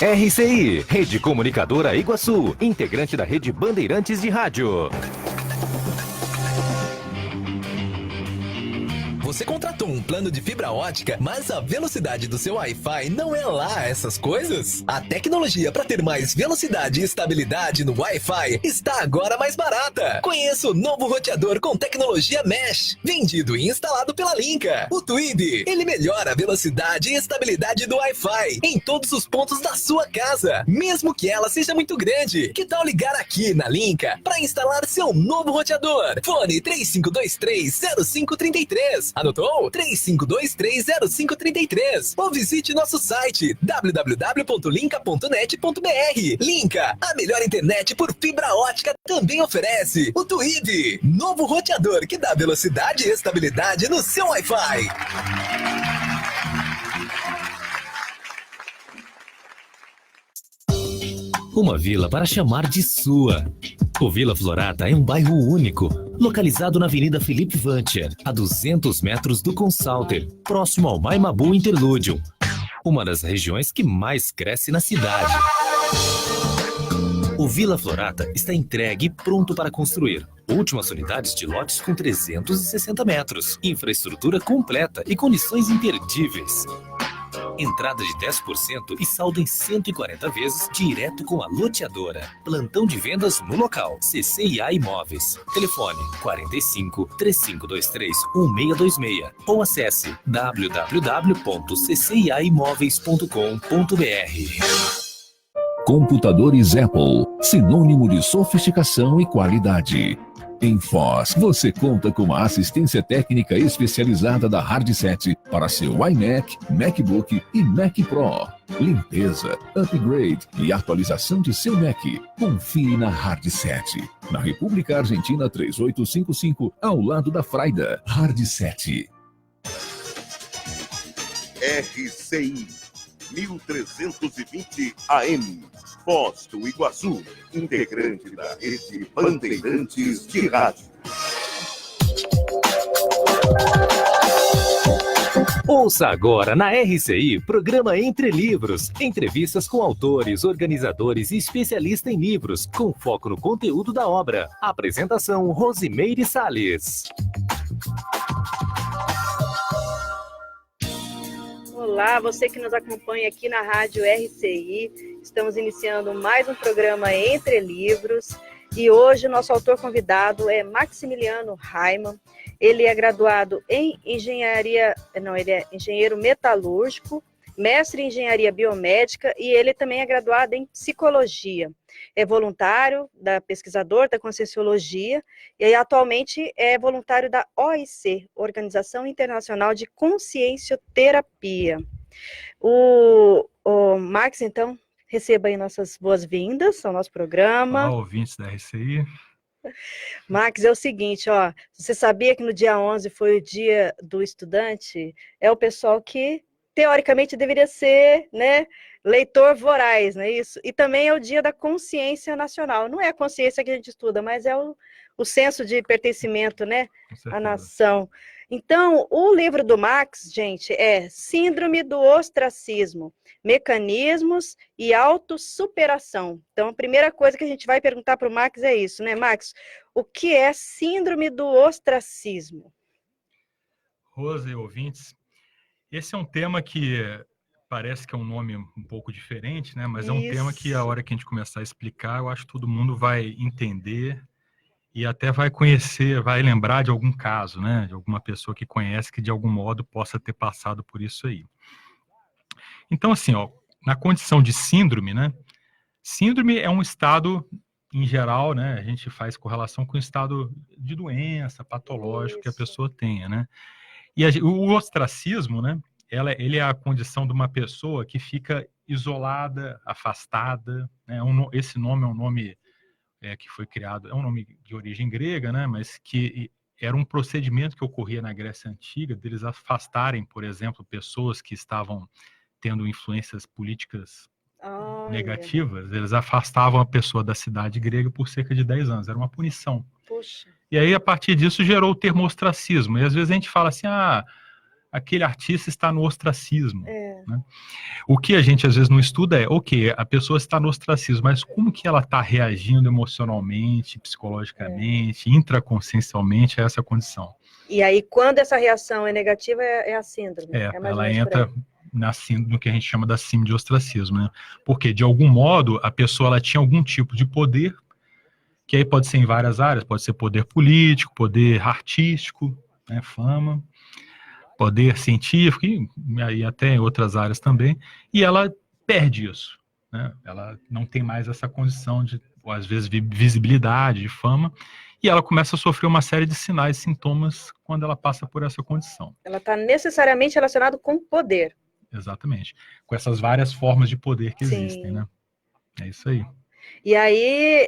RCI, Rede Comunicadora Iguaçu, integrante da Rede Bandeirantes de Rádio. Você contratou um plano de fibra ótica, mas a velocidade do seu Wi-Fi não é lá essas coisas? A tecnologia para ter mais velocidade e estabilidade no Wi-Fi está agora mais barata. Conheça o novo roteador com tecnologia Mesh, vendido e instalado pela Linka. O Twib, ele melhora a velocidade e estabilidade do Wi-Fi em todos os pontos da sua casa, mesmo que ela seja muito grande. Que tal ligar aqui na Linka para instalar seu novo roteador? Fone 35230533. Anotou? 35230533. Ou visite nosso site www.linka.net.br. Linka, a melhor internet por fibra ótica, também oferece o Twib, novo roteador que dá velocidade e estabilidade no seu Wi-Fi. Uma vila para chamar de sua. O Vila Florata é um bairro único, localizado na Avenida Felipe Vancher, a 200 metros do Consalter, próximo ao Maimabu Interlúdio, uma das regiões que mais cresce na cidade. O Vila Florata está entregue e pronto para construir. Últimas unidades de lotes com 360 metros, infraestrutura completa e condições imperdíveis. Entrada de 10% e saldo em 140 vezes direto com a loteadora. Plantão de vendas no local. CCIA Imóveis. Telefone 45 3523 1626 ou acesse www.cciaimoveis.com.br. Computadores Apple, sinônimo de sofisticação e qualidade. Em Foz, você conta com uma assistência técnica especializada da Hardset para seu iMac, MacBook e Mac Pro. Limpeza, upgrade e atualização de seu Mac. Confie na Hardset. Na República Argentina 3855, ao lado da Fraida. Hardset. RCI 1320 AM, Foz do Iguaçu, integrante da Rede Bandeirantes de Rádio. Ouça agora na RCI, programa Entre Livros. Entrevistas com autores, organizadores e especialistas em livros, com foco no conteúdo da obra. Apresentação, Rosimeire Salles. Olá, você que nos acompanha aqui na Rádio RCI. Estamos iniciando mais um programa Entre Livros e hoje o nosso autor convidado é Maximiliano Raimann. Ele é graduado em engenharia, ele é engenheiro metalúrgico, mestre em engenharia biomédica e ele também é graduado em psicologia. É voluntário pesquisador da Conscienciologia e atualmente é voluntário da OIC, Organização Internacional de Consciencioterapia. O Max, então, receba aí nossas boas-vindas ao nosso programa. Olá, ouvintes da RCI. Max, é o seguinte, ó, você sabia que no dia 11 foi o dia do estudante? É o pessoal que, teoricamente, deveria ser, né, leitor voraz, não é isso? E também é o dia da consciência nacional. Não é a consciência que a gente estuda, mas é o senso de pertencimento, né, à nação. Então, o livro do Max, gente, é Síndrome do Ostracismo, Mecanismos e Autossuperação. Então, a primeira coisa que a gente vai perguntar para o Max é isso, né, Max? O que é Síndrome do Ostracismo? Rosa e ouvintes, esse é um tema que parece que é um nome um pouco diferente, né? Mas é um tema que a hora que a gente começar a explicar, eu acho que todo mundo vai entender e até vai conhecer, vai lembrar de algum caso, né? De alguma pessoa que conhece que de algum modo possa ter passado por isso aí. Então, assim, ó, na condição de síndrome, né? Síndrome é um estado, em geral, né? A gente faz correlação com o estado de doença patológico que a pessoa tenha, né? E o ostracismo, né? Ele é a condição de uma pessoa que fica isolada, afastada, né? Esse nome é um nome que foi criado, é um nome de origem grega, né? Mas que era um procedimento que ocorria na Grécia Antiga, deles afastarem, por exemplo, pessoas que estavam tendo influências políticas negativas, eles afastavam a pessoa da cidade grega por cerca de 10 anos, era uma punição. Puxa. E aí, a partir disso, gerou o termo ostracismo, e às vezes a gente fala assim, aquele artista está no ostracismo. Né? O que a gente às vezes não estuda é, ok, a pessoa está no ostracismo, mas como que ela está reagindo emocionalmente, psicologicamente, intraconsciencialmente a essa condição? E aí, quando essa reação é negativa, é a síndrome. Ela entra no que a gente chama da síndrome de ostracismo, né? Porque, de algum modo, a pessoa ela tinha algum tipo de poder, que aí pode ser em várias áreas, pode ser poder político, poder artístico, né, fama, poder científico, e até em outras áreas também, e ela perde isso, né? Ela não tem mais essa condição de, ou às vezes, visibilidade, de fama, e ela começa a sofrer uma série de sinais e sintomas quando ela passa por essa condição. Ela está necessariamente relacionada com poder. Exatamente. Com essas várias formas de poder que existem, né? É isso aí. E aí,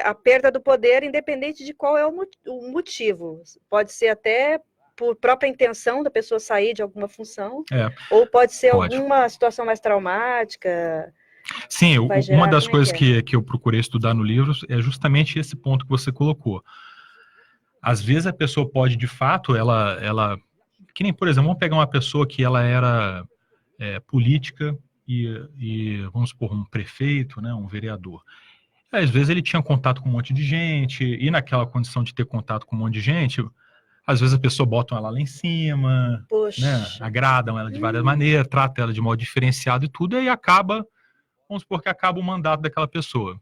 a perda do poder, independente de qual é o motivo. Pode ser até por própria intenção da pessoa sair de alguma função, ou pode ser alguma situação mais traumática. Sim, uma das coisas que eu procurei estudar no livro é justamente esse ponto que você colocou. Às vezes a pessoa pode, de fato, ela que nem, por exemplo, vamos pegar uma pessoa que ela era política e, vamos supor, um prefeito, né, um vereador. Às vezes ele tinha contato com um monte de gente, e naquela condição de ter contato com um monte de gente, às vezes a pessoa bota ela lá em cima, né, agradam ela de várias maneiras, trata ela de modo diferenciado e tudo, e aí acaba, vamos supor que acaba o mandato daquela pessoa.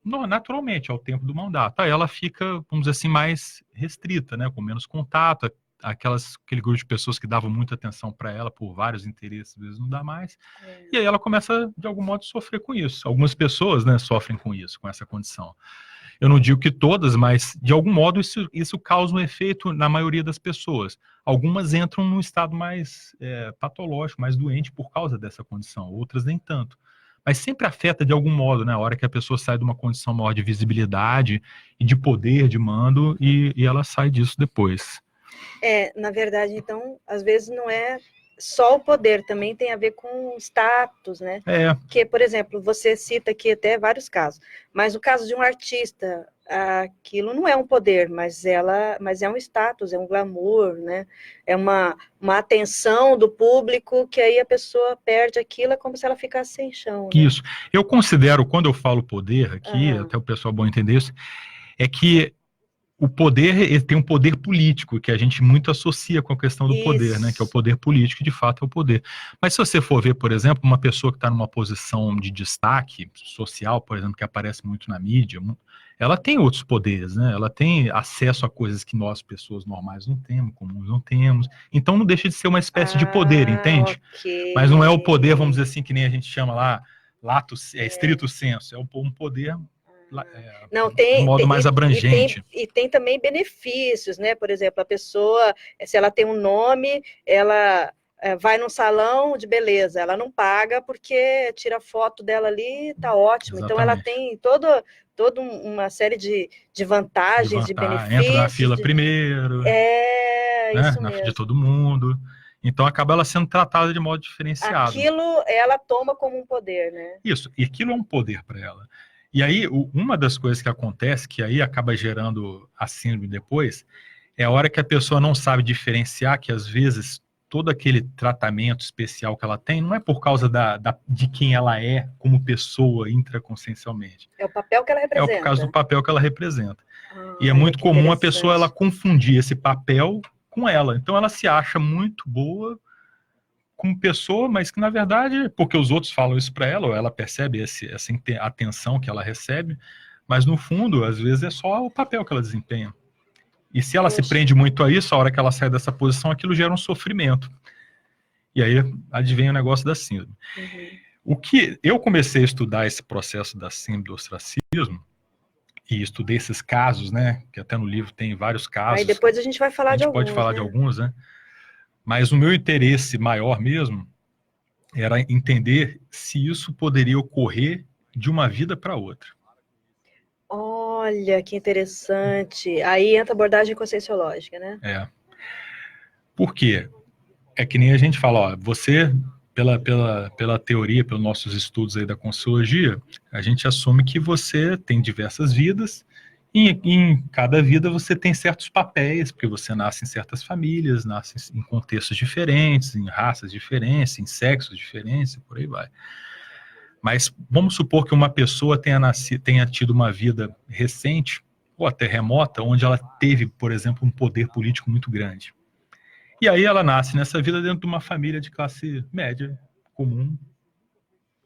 Não, naturalmente, ao tempo do mandato. Aí ela fica, vamos dizer assim, mais restrita, né, com menos contato, aquele grupo de pessoas que davam muita atenção para ela por vários interesses, às vezes não dá mais. E aí ela começa, de algum modo, a sofrer com isso. Algumas pessoas, né, sofrem com isso, com essa condição. Eu não digo que todas, mas, de algum modo, isso causa um efeito na maioria das pessoas. Algumas entram num estado mais patológico, mais doente por causa dessa condição, outras nem tanto. Mas sempre afeta de algum modo, né, a hora que a pessoa sai de uma condição maior de visibilidade e de poder, de mando, e ela sai disso depois. Na verdade, então, às vezes não é só o poder, também tem a ver com status, né? Porque, por exemplo, você cita aqui até vários casos, mas no caso de um artista, aquilo não é um poder, mas é um status, é um glamour, né? É uma atenção do público que aí a pessoa perde aquilo, é como se ela ficasse sem chão. Né? Isso. Eu considero, quando eu falo poder aqui, até o pessoal bom entender isso, é que o poder, ele tem um poder político, que a gente muito associa com a questão do poder, né? Que é o poder político, de fato é o poder. Mas se você for ver, por exemplo, uma pessoa que está numa posição de destaque social, por exemplo, que aparece muito na mídia, ela tem outros poderes, né? Ela tem acesso a coisas que nós, pessoas normais, não temos, comuns não temos. Então não deixa de ser uma espécie de poder, entende? Okay. Mas não é o poder, vamos dizer assim, que nem a gente chama lá, estrito senso, é um poder... Não, tem, de modo mais abrangente. E tem também benefícios, né? Por exemplo, a pessoa, se ela tem um nome, ela vai num salão de beleza, ela não paga porque tira foto dela ali, tá ótimo. Exatamente. Então ela tem toda uma série de vantagens, de benefícios. Entra na fila primeiro. Isso na mesmo. fila de todo mundo. Então acaba ela sendo tratada de modo diferenciado. Aquilo ela toma como um poder, né? Isso, e aquilo é um poder para ela. E aí, uma das coisas que acontece, que aí acaba gerando a síndrome depois, é a hora que a pessoa não sabe diferenciar que, às vezes, todo aquele tratamento especial que ela tem não é por causa de quem ela é como pessoa intraconsciencialmente. É o papel que ela representa. É por causa do papel que ela representa. E é muito comum a pessoa ela confundir esse papel com ela. Então, ela se acha muito boa como pessoa, mas que na verdade, porque os outros falam isso para ela, ou ela percebe essa atenção que ela recebe, mas no fundo, às vezes é só o papel que ela desempenha. E se ela se prende muito a isso, a hora que ela sai dessa posição, aquilo gera um sofrimento. E aí advém o negócio da síndrome. O que eu comecei a estudar esse processo da síndrome do ostracismo, e estudei esses casos, né, que até no livro tem vários casos. Aí depois a gente vai falar de alguns. A gente pode falar de alguns, né? Mas o meu interesse maior mesmo era entender se isso poderia ocorrer de uma vida para outra. Olha, que interessante. Aí entra a abordagem conscienciológica, né? Por quê? É que nem a gente fala, ó, você, pela teoria, pelos nossos estudos aí da conscienciologia, a gente assume que você tem diversas vidas Em cada vida você tem certos papéis, porque você nasce em certas famílias, nasce em contextos diferentes, em raças diferentes, em sexos diferentes, e por aí vai. Mas vamos supor que uma pessoa tenha tido uma vida recente, ou até remota, onde ela teve, por exemplo, um poder político muito grande. E aí ela nasce nessa vida dentro de uma família de classe média, comum.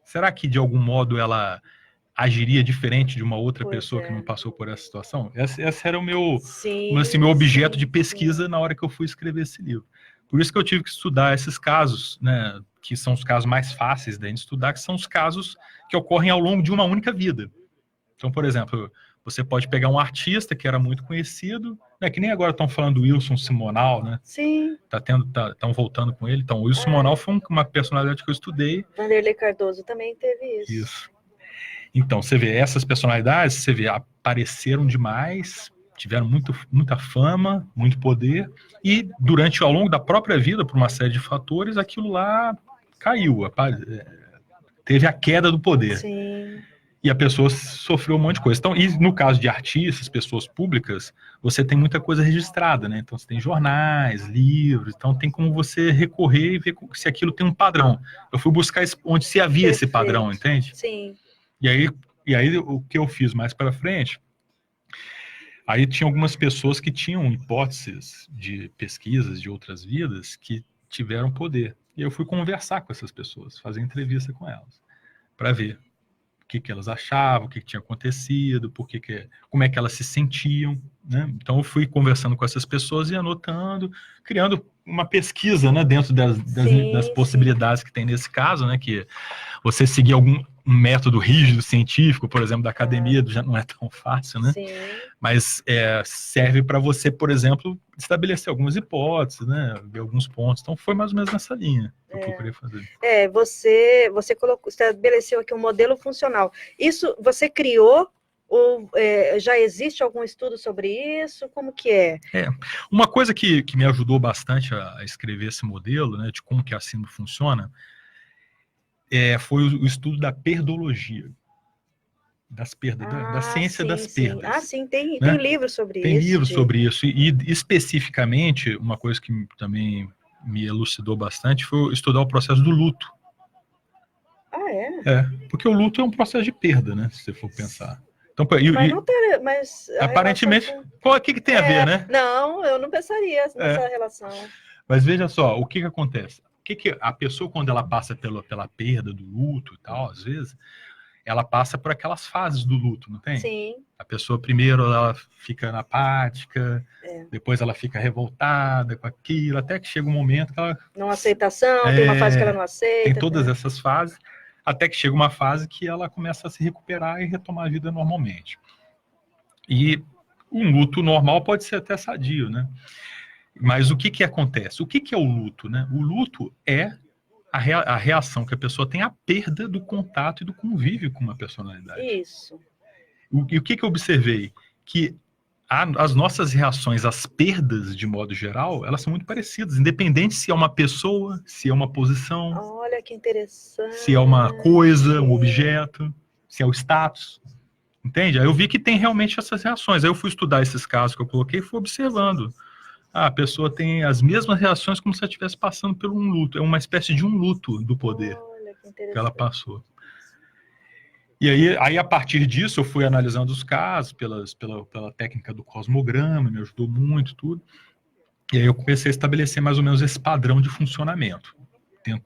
Será que, de algum modo, ela agiria diferente de uma outra pessoa que não passou por essa situação? Esse era o meu objeto de pesquisa na hora que eu fui escrever esse livro. Por isso que eu tive que estudar esses casos, né, que são os casos mais fáceis da gente estudar, que são os casos que ocorrem ao longo de uma única vida. Então, por exemplo, você pode pegar um artista que era muito conhecido, né, que nem agora estão falando do Wilson Simonal, né? Sim. Estão voltando com ele. Então, o Wilson Simonal foi uma personalidade que eu estudei. Vanderlei Cardoso também teve isso. Isso. Então, você vê, essas personalidades, você vê, apareceram demais, tiveram muita fama, muito poder, e ao longo da própria vida, por uma série de fatores, aquilo lá caiu, teve a queda do poder. Sim. E a pessoa sofreu um monte de coisa. Então, e no caso de artistas, pessoas públicas, você tem muita coisa registrada, né? Então, você tem jornais, livros, então tem como você recorrer e ver se aquilo tem um padrão. Eu fui buscar onde se havia esse padrão, entende? Sim. E aí o que eu fiz mais para frente, aí tinha algumas pessoas que tinham hipóteses de pesquisas de outras vidas que tiveram poder. E eu fui conversar com essas pessoas, fazer entrevista com elas, para ver o que elas achavam, o que tinha acontecido, como é que elas se sentiam, né? Então eu fui conversando com essas pessoas e anotando, criando uma pesquisa, né, dentro das possibilidades que tem nesse caso, né, que você seguir algum método rígido científico, por exemplo, da academia, já não é tão fácil, né? Sim. Mas serve para você, por exemplo, estabelecer algumas hipóteses, né, ver alguns pontos. Então foi mais ou menos nessa linha que eu procurei fazer. Você estabeleceu aqui um modelo funcional. Isso você criou ou já existe algum estudo sobre isso? Como que é? Uma coisa que me ajudou bastante a escrever esse modelo, né, de como que a síndrome funciona, foi o estudo da perdologia, das perdas, da ciência das perdas. Ah, sim, tem livro sobre isso. Tem livro sobre isso, e especificamente, uma coisa que também me elucidou bastante foi estudar o processo do luto. Ah, é? Porque o luto é um processo de perda, né, se você for pensar. Então, mas aparentemente, o que tem a ver, né? Não, eu não pensaria nessa relação. Mas veja só, o que acontece? Que a pessoa, quando ela passa pela perda do luto e tal, às vezes, ela passa por aquelas fases do luto, não tem? Sim. A pessoa, primeiro, ela fica apática, depois ela fica revoltada com aquilo, até que chega um momento que ela... Não aceitação, tem uma fase que ela não aceita. Tem todas essas fases, até que chega uma fase que ela começa a se recuperar e retomar a vida normalmente. E um luto normal pode ser até sadio, né? Mas o que acontece? O que é o luto, né? O luto é a reação que a pessoa tem à perda do contato e do convívio com uma personalidade. Isso. E o que eu observei? Que as nossas reações às perdas, de modo geral, elas são muito parecidas, independente se é uma pessoa, se é uma posição. Olha que interessante. Se é uma coisa, um objeto, se é o status. Entende? Aí eu vi que tem realmente essas reações. Aí eu fui estudar esses casos que eu coloquei e fui observando. A pessoa tem as mesmas reações como se ela estivesse passando por um luto. É uma espécie de um luto do poder. Olha, que interessante. Que ela passou. E aí, a partir disso, eu fui analisando os casos pela técnica do cosmograma, me ajudou muito, tudo. E aí eu comecei a estabelecer mais ou menos esse padrão de funcionamento, dentro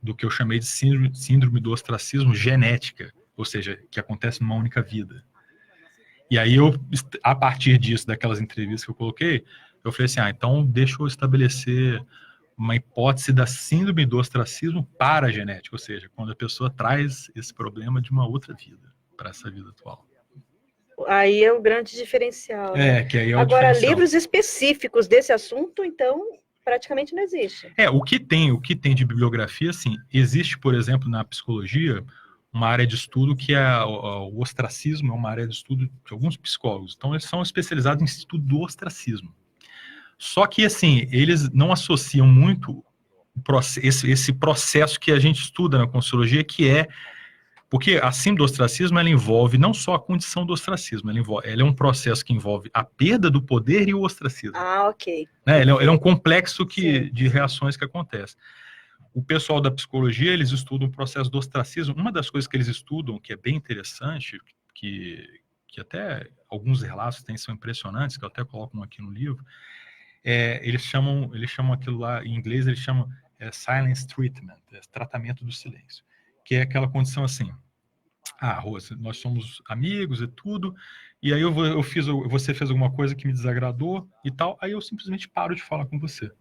do que eu chamei de síndrome do ostracismo genética, ou seja, que acontece numa única vida. E aí, a partir disso, daquelas entrevistas que eu coloquei, eu falei assim, então deixa eu estabelecer uma hipótese da síndrome do ostracismo paragenética, ou seja, quando a pessoa traz esse problema de uma outra vida para essa vida atual. Aí é o grande diferencial. Que aí é o Agora, diferencial. Livros específicos desse assunto, então, praticamente não existe. O que tem de bibliografia, assim, existe, por exemplo, na psicologia, uma área de estudo que o ostracismo, é uma área de estudo de alguns psicólogos. Então, eles são especializados em estudo do ostracismo. Só que, assim, eles não associam muito esse processo que a gente estuda na Conscienciologia, que é Porque a síndrome do ostracismo, ela envolve não só a condição do ostracismo, ela é um processo que envolve a perda do poder e o ostracismo. Ah, ok. Né? Ele é um complexo de reações que acontecem. O pessoal da psicologia, eles estudam o processo do ostracismo. Uma das coisas que eles estudam, que é bem interessante, que até alguns relatos são impressionantes, que eu até coloco aqui no livro, eles chamam aquilo lá, em inglês, eles chamam silence treatment, tratamento do silêncio, que é aquela condição assim, Rose, nós somos amigos e tudo, e aí você fez alguma coisa que me desagradou e tal, aí eu simplesmente paro de falar com você.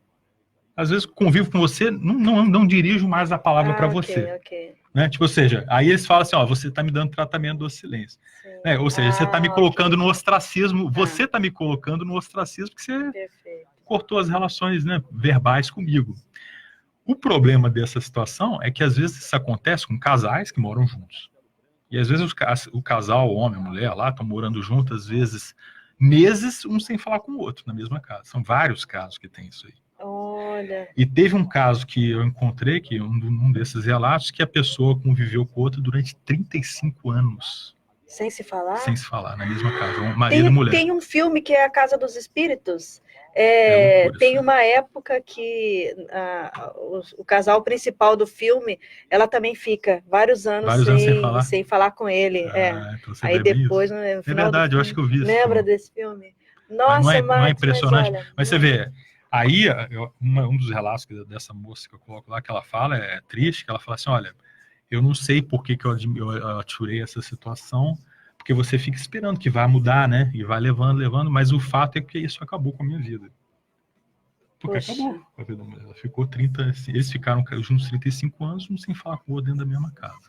Às vezes convivo com você, não dirijo mais a palavra para você. Okay. Né? Tipo, ou seja, aí eles falam assim, você está me dando tratamento do silêncio. Né? Ou seja, você está me colocando no ostracismo, você está me colocando no ostracismo porque você cortou as relações, né, verbais comigo. O problema dessa situação é que às vezes isso acontece com casais que moram juntos. E às vezes o casal, o homem, a mulher lá, estão morando juntos, às vezes meses, um sem falar com o outro na mesma casa. São vários casos que tem isso aí. Olha. E teve um caso que eu encontrei, que um desses relatos, que a pessoa conviveu com o outro durante 35 anos. Sem se falar? Sem se falar, na mesma casa, marido e mulher. Tem um filme que é A Casa dos Espíritos. Tem uma época que o casal principal do filme, ela também fica vários anos sem falar com ele. Então aí depois, no final é verdade, filme, eu acho que eu vi isso. Lembra desse filme? Nossa, não é impressionante? Mas você vê, aí um dos relatos dessa moça que eu coloco lá, que ela fala, é triste, que ela fala assim, olha, eu não sei por que eu aturei essa situação, porque você fica esperando que vai mudar, né? E vai levando, mas o fato é que isso acabou com a minha vida. Porque acabou com a vida da mulher. Ela ficou eles ficaram juntos 35 anos, um sem falar com o outro dentro da mesma casa.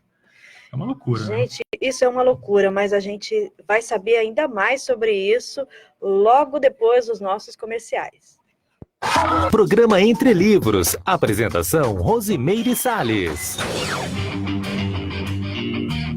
É uma loucura, gente, né? Isso é uma loucura, mas a gente vai saber ainda mais sobre isso logo depois dos nossos comerciais. Programa Entre Livros. Apresentação, Rosimeire Salles.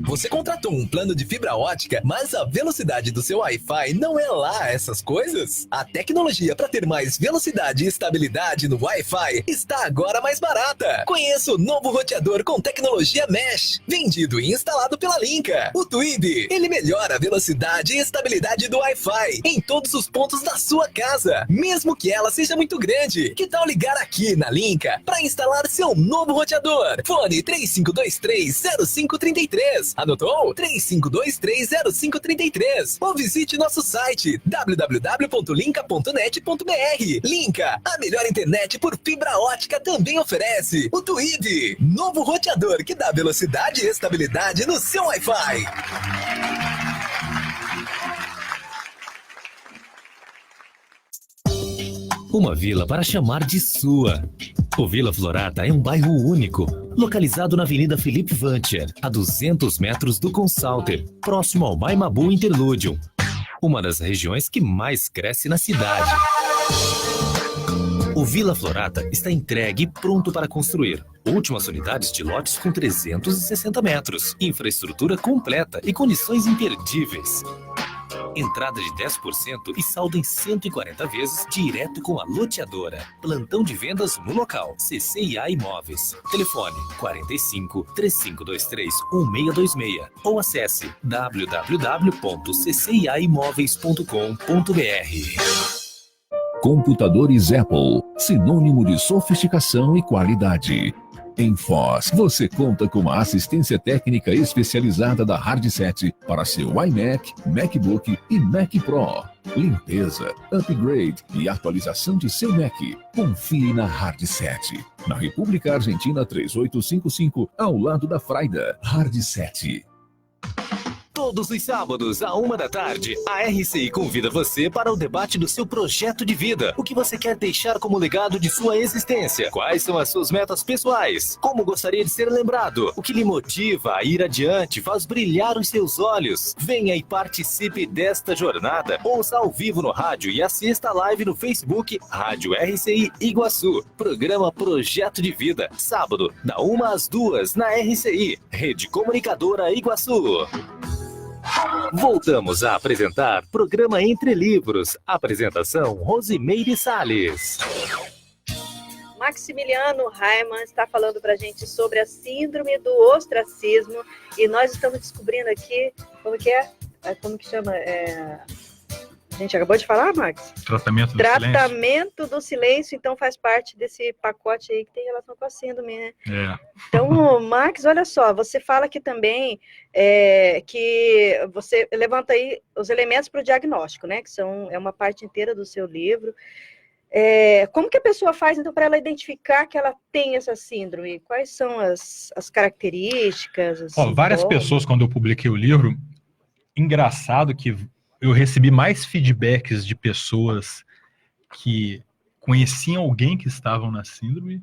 Você contratou um plano de fibra ótica, mas a velocidade do seu Wi-Fi não é lá essas coisas? A tecnologia para ter mais velocidade e estabilidade no Wi-Fi está agora mais barata. Conheça o novo roteador com tecnologia Mesh, vendido e instalado pela Linka. O Twib, ele melhora a velocidade e estabilidade do Wi-Fi em todos os pontos da sua casa, mesmo que ela seja muito grande. Que tal ligar aqui na Linka para instalar seu novo roteador? Fone 35230533. Anotou? 35230533. Ou visite nosso site www.linka.net.br. Linka, a melhor internet por fibra ótica, também oferece o Twib, novo roteador que dá velocidade e estabilidade no seu Wi-Fi. Uma vila para chamar de sua. O Vila Florata é um bairro único, localizado na Avenida Felipe Vancher, a 200 metros do Consalter, próximo ao Maimabu Interludium, uma das regiões que mais cresce na cidade. O Vila Florata está entregue e pronto para construir. Últimas unidades de lotes com 360 metros, infraestrutura completa e condições imperdíveis. Entrada de 10% e saldo em 140 vezes direto com a loteadora. Plantão de vendas no local. CCIA Imóveis. Telefone 45 3523 1626 ou acesse www.cciaimoveis.com.br. Computadores Apple, sinônimo de sofisticação e qualidade. Em Foz, você conta com uma assistência técnica especializada da Hardset para seu iMac, MacBook e Mac Pro. Limpeza, upgrade e atualização de seu Mac. Confie na Hardset. Na República Argentina 3855, ao lado da Fraida. Hardset. Todos os sábados, à 13h, a RCI convida você para o debate do seu projeto de vida. O que você quer deixar como legado de sua existência? Quais são as suas metas pessoais? Como gostaria de ser lembrado? O que lhe motiva a ir adiante, faz brilhar os seus olhos? Venha e participe desta jornada. Ouça ao vivo no rádio e assista a live no Facebook Rádio RCI Iguaçu. Programa Projeto de Vida. Sábado, da 1 às 2 na RCI. Rede Comunicadora Iguaçu. Voltamos a apresentar Programa Entre Livros. Apresentação, Rosimeire Salles. Maximiliano Haiman está falando para a gente sobre a síndrome do ostracismo e nós estamos descobrindo aqui como que chama? A gente acabou de falar, Max? Tratamento do silêncio, então faz parte desse pacote aí que tem relação com a síndrome, né? Então, Max, olha só, você fala aqui também que você levanta aí os elementos para o diagnóstico, né? Que é uma parte inteira do seu livro. Como que a pessoa faz, então, para ela identificar que ela tem essa síndrome? Quais são as características? Várias pessoas, quando eu publiquei o livro, engraçado que eu recebi mais feedbacks de pessoas que conheciam alguém que estavam na síndrome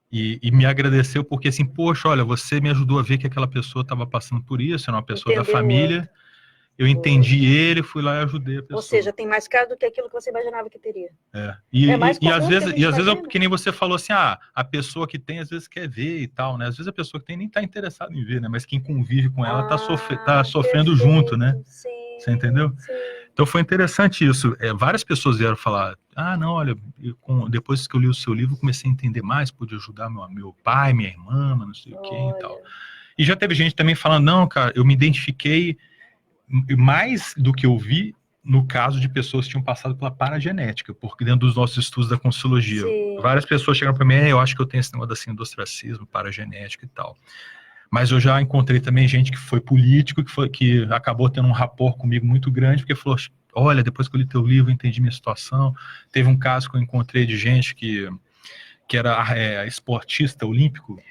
e me agradeceu porque assim, poxa, olha, você me ajudou a ver que aquela pessoa estava passando por isso, era uma pessoa da família, eu entendi ele, fui lá e ajudei a pessoa. Ou seja, tem mais caso do que aquilo que você imaginava que teria. E às vezes, que nem você falou assim, a pessoa que tem às vezes quer ver e tal, né? Às vezes a pessoa que tem nem está interessada em ver, né? Mas quem convive com ela tá sofrendo junto, né? Sim. Você entendeu? Sim. Então foi interessante isso. Várias pessoas vieram falar, não, olha, depois que eu li o seu livro, eu comecei a entender mais, pude ajudar meu pai, minha irmã, não sei o que e tal. E já teve gente também falando, não, cara, eu me identifiquei mais do que eu vi no caso de pessoas que tinham passado pela paragenética, porque dentro dos nossos estudos da Conscienciologia, várias pessoas chegaram para mim, eu acho que eu tenho esse negócio da síndrome do ostracismo, paragenética e tal. Mas eu já encontrei também gente que foi político, que acabou tendo um rapport comigo muito grande, porque falou, olha, depois que eu li teu livro, eu entendi minha situação. Teve um caso que eu encontrei de gente que era esportista olímpico,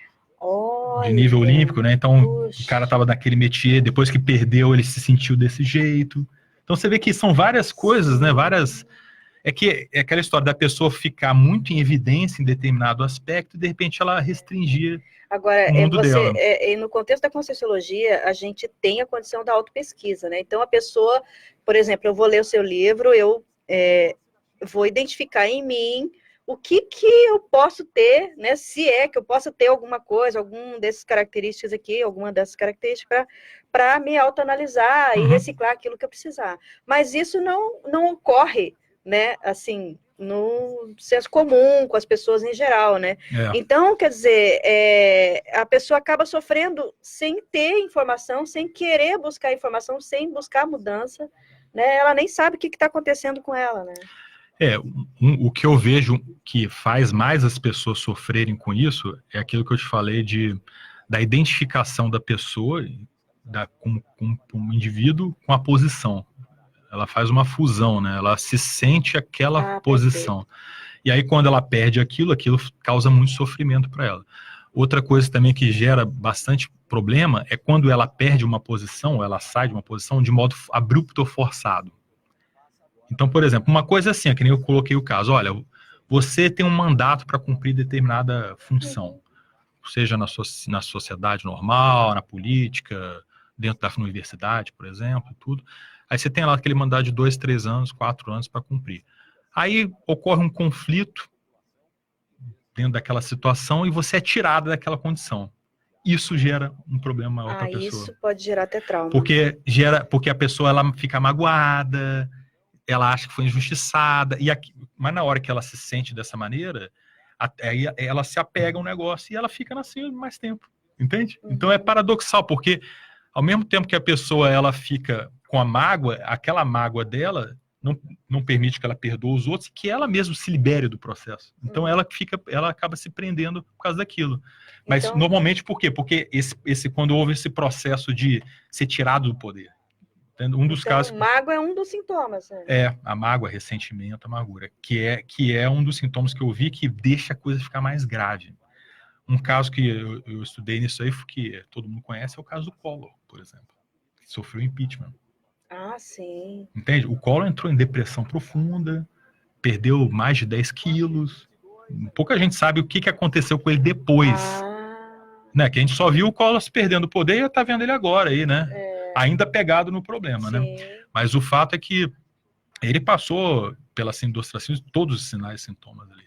de nível olímpico, né? Então, o cara estava naquele métier, depois que perdeu, ele se sentiu desse jeito. Então, você vê que são várias coisas, né? É aquela história da pessoa ficar muito em evidência em determinado aspecto e, de repente, ela restringir Agora, o mundo dela. No contexto da Conscienciologia, a gente tem a condição da autopesquisa, né? Então, a pessoa, por exemplo, eu vou ler o seu livro, eu vou identificar em mim o que eu posso ter, né? Se é que eu posso ter alguma coisa, alguma dessas características aqui, alguma dessas características para me autoanalisar e reciclar aquilo que eu precisar. Mas isso não ocorre, né? Assim, no senso comum, com as pessoas em geral, né? Então, quer dizer, a pessoa acaba sofrendo sem ter informação, sem querer buscar informação, sem buscar mudança, né? Ela nem sabe o que está acontecendo com ela, né? O que eu vejo que faz mais as pessoas sofrerem com isso é aquilo que eu te falei da identificação da pessoa com um indivíduo com a posição. Ela faz uma fusão, né? Ela se sente aquela posição. Perfeito. E aí, quando ela perde aquilo causa muito sofrimento para ela. Outra coisa também que gera bastante problema é quando ela perde uma posição, ou ela sai de uma posição de modo abrupto ou forçado. Então, por exemplo, uma coisa assim, que nem eu coloquei o caso, olha, você tem um mandato para cumprir determinada função, seja na sociedade normal, na política, dentro da universidade, por exemplo, tudo. Aí você tem lá aquele mandato de 2, 3 anos, 4 anos para cumprir. Aí ocorre um conflito dentro daquela situação e você é tirado daquela condição. Isso gera um problema maior para a pessoa. Isso pode gerar até trauma. Porque a pessoa ela fica magoada, ela acha que foi injustiçada, mas na hora que ela se sente dessa maneira, aí ela se apega ao negócio e ela fica nascendo mais tempo, entende? Então é paradoxal, porque ao mesmo tempo que a pessoa ela fica com a mágoa, aquela mágoa dela não permite que ela perdoe os outros e que ela mesma se libere do processo. Então ela acaba se prendendo por causa daquilo. Mas normalmente por quê? Porque quando houve esse processo de ser tirado do poder. Casos, mágoa é um dos sintomas. Né? A mágoa, ressentimento, amargura, que é um dos sintomas que eu vi que deixa a coisa ficar mais grave. Um caso que eu estudei nisso aí, que todo mundo conhece, é o caso do Collor, por exemplo, que sofreu impeachment. Sim. Entende? O Collor entrou em depressão profunda, perdeu mais de 10 quilos. Pouca gente sabe o que aconteceu com ele depois. Né? Que a gente só viu o Collor se perdendo o poder e está vendo ele agora aí, né? Ainda pegado no problema, né? Mas o fato é que ele passou pela síndrome do ostracismo, todos os sinais e sintomas ali.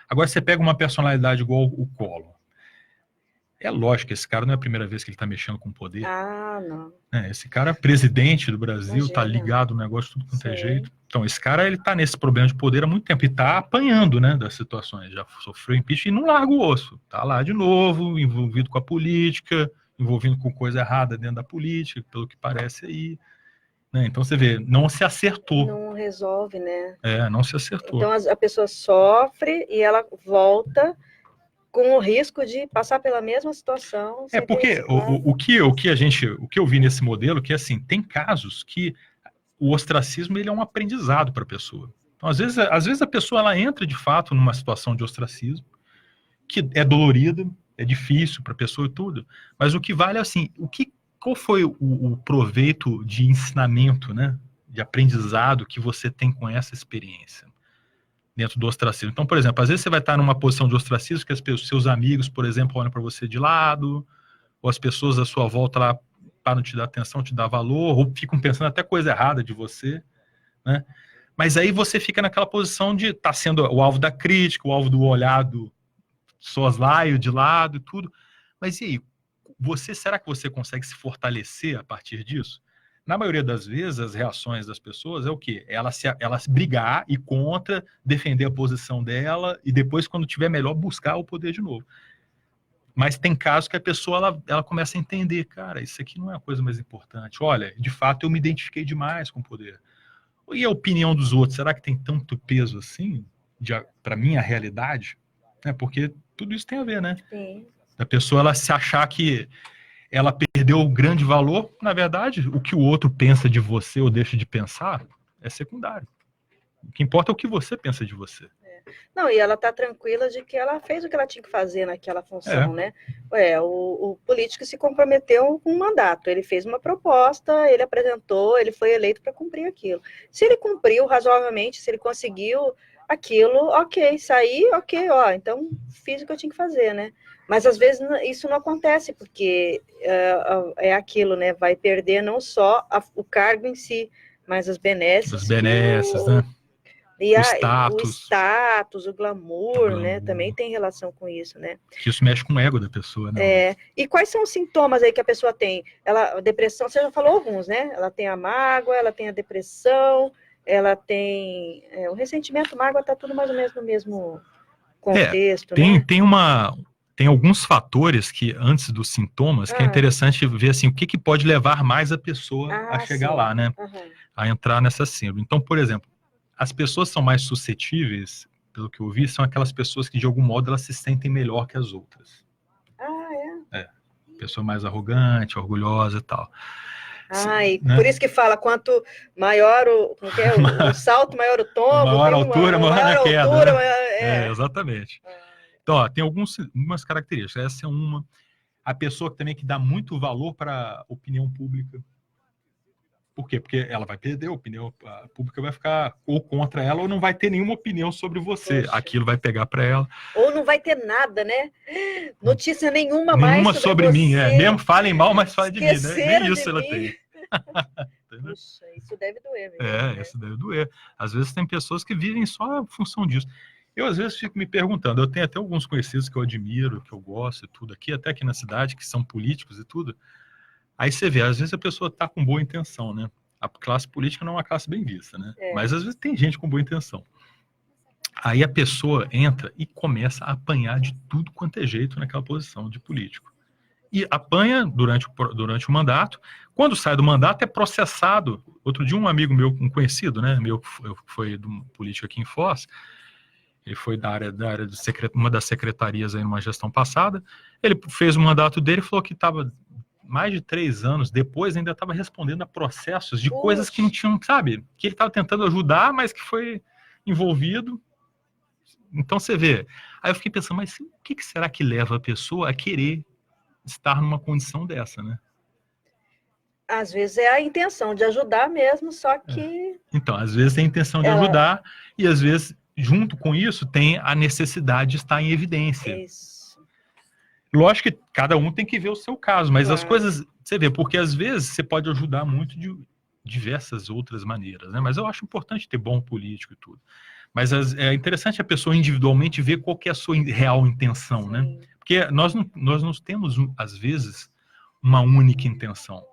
Agora você pega uma personalidade igual o Collor. É lógico, esse cara não é a primeira vez que ele está mexendo com o poder. Ah, não. Esse cara é presidente do Brasil, está Imagina. ligado no negócio tudo quanto é Sim. jeito. Então, esse cara, ele está nesse problema de poder há muito tempo e está apanhando, né, das situações. Já sofreu impeachment e não larga o osso. Está lá de novo, envolvido com a política, envolvido com coisa errada dentro da política, pelo que parece aí. Né? Então, você vê, não se acertou. Não resolve, né? Não se acertou. Então, a pessoa sofre e ela volta com o risco de passar pela mesma situação. Porque o que eu vi nesse modelo, que assim, tem casos que o ostracismo ele é um aprendizado para a pessoa. Então, às vezes a pessoa ela entra de fato numa situação de ostracismo, que é dolorida, é difícil para a pessoa e tudo, mas o que vale é assim, qual foi o proveito de ensinamento, né, de aprendizado que você tem com essa experiência dentro do ostracismo? Então, por exemplo, às vezes você vai estar numa posição de ostracismo que seus amigos, por exemplo, olham para você de lado, ou as pessoas à sua volta lá param de te dar atenção, te dar valor, ou ficam pensando até coisa errada de você, né? Mas aí você fica naquela posição de estar sendo o alvo da crítica, o alvo do olhar do soslaio de lado e tudo. Mas e aí? Será que você consegue se fortalecer a partir disso? Na maioria das vezes, as reações das pessoas é o quê? Ela se brigar e contra, defender a posição dela e depois, quando tiver melhor, buscar o poder de novo. Mas tem casos que a pessoa ela começa a entender, cara, isso aqui não é a coisa mais importante. Olha, de fato, eu me identifiquei demais com o poder. E a opinião dos outros, será que tem tanto peso assim para minha realidade? Porque tudo isso tem a ver, né? Sim. A pessoa ela se achar que ela perdeu o grande valor, na verdade, o que o outro pensa de você ou deixa de pensar é secundário. O que importa é o que você pensa de você. Não, e ela está tranquila de que ela fez o que ela tinha que fazer naquela função, né? O político se comprometeu com um mandato, ele fez uma proposta, ele apresentou, ele foi eleito para cumprir aquilo. Se ele cumpriu razoavelmente, se ele conseguiu aquilo, ok, saí, ok, então fiz o que eu tinha que fazer, né? Mas às vezes isso não acontece, porque é aquilo, né? Vai perder não só o cargo em si, mas as benesses. As benesses, né? E o status, o glamour, né? Também tem relação com isso, né? Que isso mexe com o ego da pessoa, né? E quais são os sintomas aí que a pessoa tem? A depressão, você já falou alguns, né? Ela tem a mágoa, ela tem a depressão, ela tem o ressentimento, mágoa, tá tudo mais ou menos no mesmo contexto, né? Tem alguns fatores que, antes dos sintomas, que é interessante ver assim, o que pode levar mais a pessoa a chegar lá, né? A entrar nessa síndrome. Então, por exemplo, as pessoas são mais suscetíveis, pelo que eu vi, são aquelas pessoas que, de algum modo, elas se sentem melhor que as outras. Pessoa mais arrogante, orgulhosa e tal. Por isso que fala, quanto maior o salto, maior o tombo. Maior altura, maior a queda. Altura, né? Exatamente. Então, tem algumas características. Essa é uma. A pessoa também que dá muito valor para a opinião pública. Por quê? Porque ela vai perder a opinião, a pública vai ficar ou contra ela ou não vai ter nenhuma opinião sobre você. Poxa. Aquilo vai pegar para ela. Ou não vai ter nada, né? Notícia nenhuma mais sobre mim. Mesmo falem mal, mas falem de mim. Né? Nem isso ela tem. Puxa, isso deve doer mesmo. Isso deve doer. Às vezes tem pessoas que vivem só a função disso. Eu, às vezes, fico me perguntando, eu tenho até alguns conhecidos que eu admiro, que eu gosto e tudo, até aqui na cidade, que são políticos e tudo. Aí você vê, às vezes a pessoa está com boa intenção, né? A classe política não é uma classe bem vista, né? Mas às vezes tem gente com boa intenção. Aí a pessoa entra e começa a apanhar de tudo quanto é jeito naquela posição de político. E apanha durante o mandato. Quando sai do mandato é processado. Outro dia um amigo meu, um conhecido, né? Meu, foi do político aqui em Foz. Ele foi da área de uma das secretarias aí numa gestão passada. Ele fez o mandato dele e falou que estava mais de 3 anos depois, ainda estava respondendo a processos de coisas que não tinham, sabe? Que ele estava tentando ajudar, mas que foi envolvido. Então você vê. Aí eu fiquei pensando, mas o que será que leva a pessoa a querer estar numa condição dessa, né? Às vezes é a intenção de ajudar mesmo, só que... Então, às vezes tem a intenção de ajudar e às vezes, junto com isso, tem a necessidade de estar em evidência. Isso. Lógico que cada um tem que ver o seu caso, mas as coisas, você vê, porque às vezes você pode ajudar muito de diversas outras maneiras, né? Mas eu acho importante ter bom político e tudo. Mas é interessante a pessoa individualmente ver qual que é a sua real intenção, né? Porque nós não temos, às vezes, uma única intenção.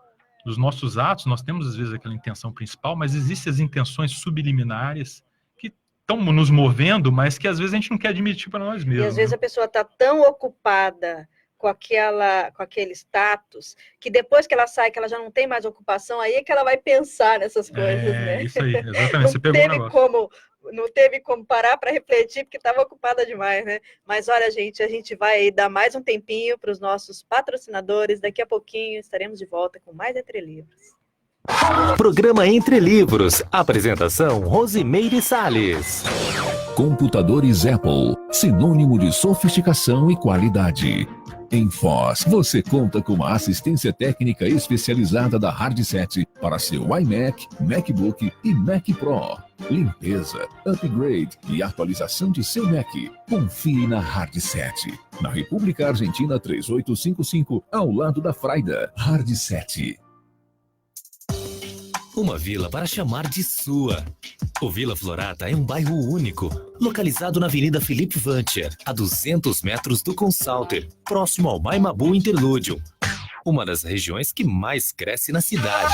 Nos nossos atos, nós temos, às vezes, aquela intenção principal, mas existem as intenções subliminares que estão nos movendo, mas que, às vezes, a gente não quer admitir para nós mesmos. E, às vezes, a pessoa está tão ocupada com aquele status, que depois que ela sai, que ela já não tem mais ocupação, aí é que ela vai pensar nessas coisas, né? Isso aí, exatamente. Você pegou o negócio. Não teve como parar para refletir, porque estava ocupada demais, né? Mas olha, gente, a gente vai dar mais um tempinho para os nossos patrocinadores. Daqui a pouquinho estaremos de volta com mais Entre Livros. Programa Entre Livros. Apresentação Rosimeire Salles. Computadores Apple, sinônimo de sofisticação e qualidade. Em Foz, você conta com uma assistência técnica especializada da Hardset para seu iMac, MacBook e Mac Pro. Limpeza, upgrade e atualização de seu Mac. Confie na Hardset. Na República Argentina 3855, ao lado da Fraida. Hardset. Uma vila para chamar de sua. O Vila Florata é um bairro único, localizado na Avenida Felipe Vancher, a 200 metros do Consalter, próximo ao Maimabu Interlúdio, uma das regiões que mais cresce na cidade.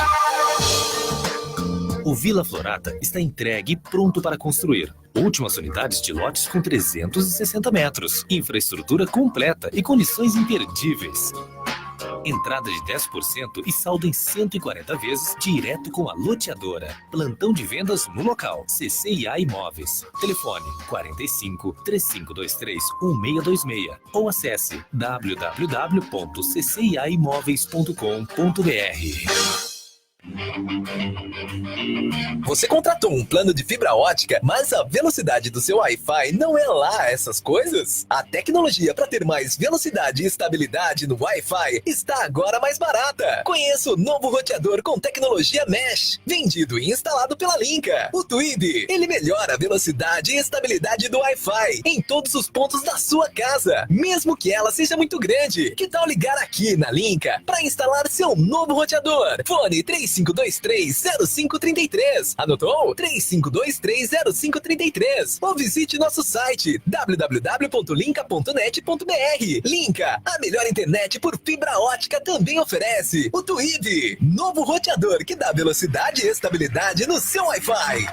O Vila Florata está entregue e pronto para construir. Últimas unidades de lotes com 360 metros, infraestrutura completa e condições imperdíveis. Entrada de 10% e saldo em 140 vezes direto com a loteadora. Plantão de vendas no local. CCIA Imóveis. Telefone 45 3523 1626 ou acesse www.cciaimoveis.com.br. Você contratou um plano de fibra ótica, mas a velocidade do seu Wi-Fi não é lá essas coisas? A tecnologia para ter mais velocidade e estabilidade no Wi-Fi está agora mais barata. Conheça o novo roteador com tecnologia Mesh, vendido e instalado pela Linka. O Twib, ele melhora a velocidade e estabilidade do Wi-Fi em todos os pontos da sua casa, mesmo que ela seja muito grande. Que tal ligar aqui na Linka para instalar seu novo roteador? Fone 3523-0533. Anotou? 3523-0533. Ou visite nosso site www.linka.net.br. Linka, a melhor internet por fibra ótica, também oferece o Twib, novo roteador que dá velocidade e estabilidade no seu Wi-Fi.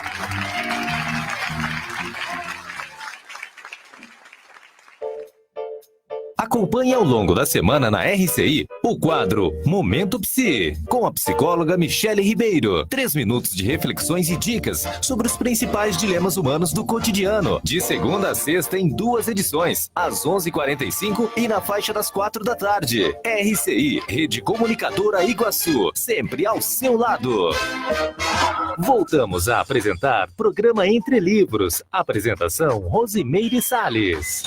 Acompanhe ao longo da semana na RCI o quadro Momento Psi, com a psicóloga Michele Ribeiro. 3 minutos de reflexões e dicas sobre os principais dilemas humanos do cotidiano. De segunda a sexta em 2 edições, às 11h45 e na faixa das 4 da tarde. RCI, Rede Comunicadora Iguaçu, sempre ao seu lado. Voltamos a apresentar programa Entre Livros. Apresentação Rosimeire Salles.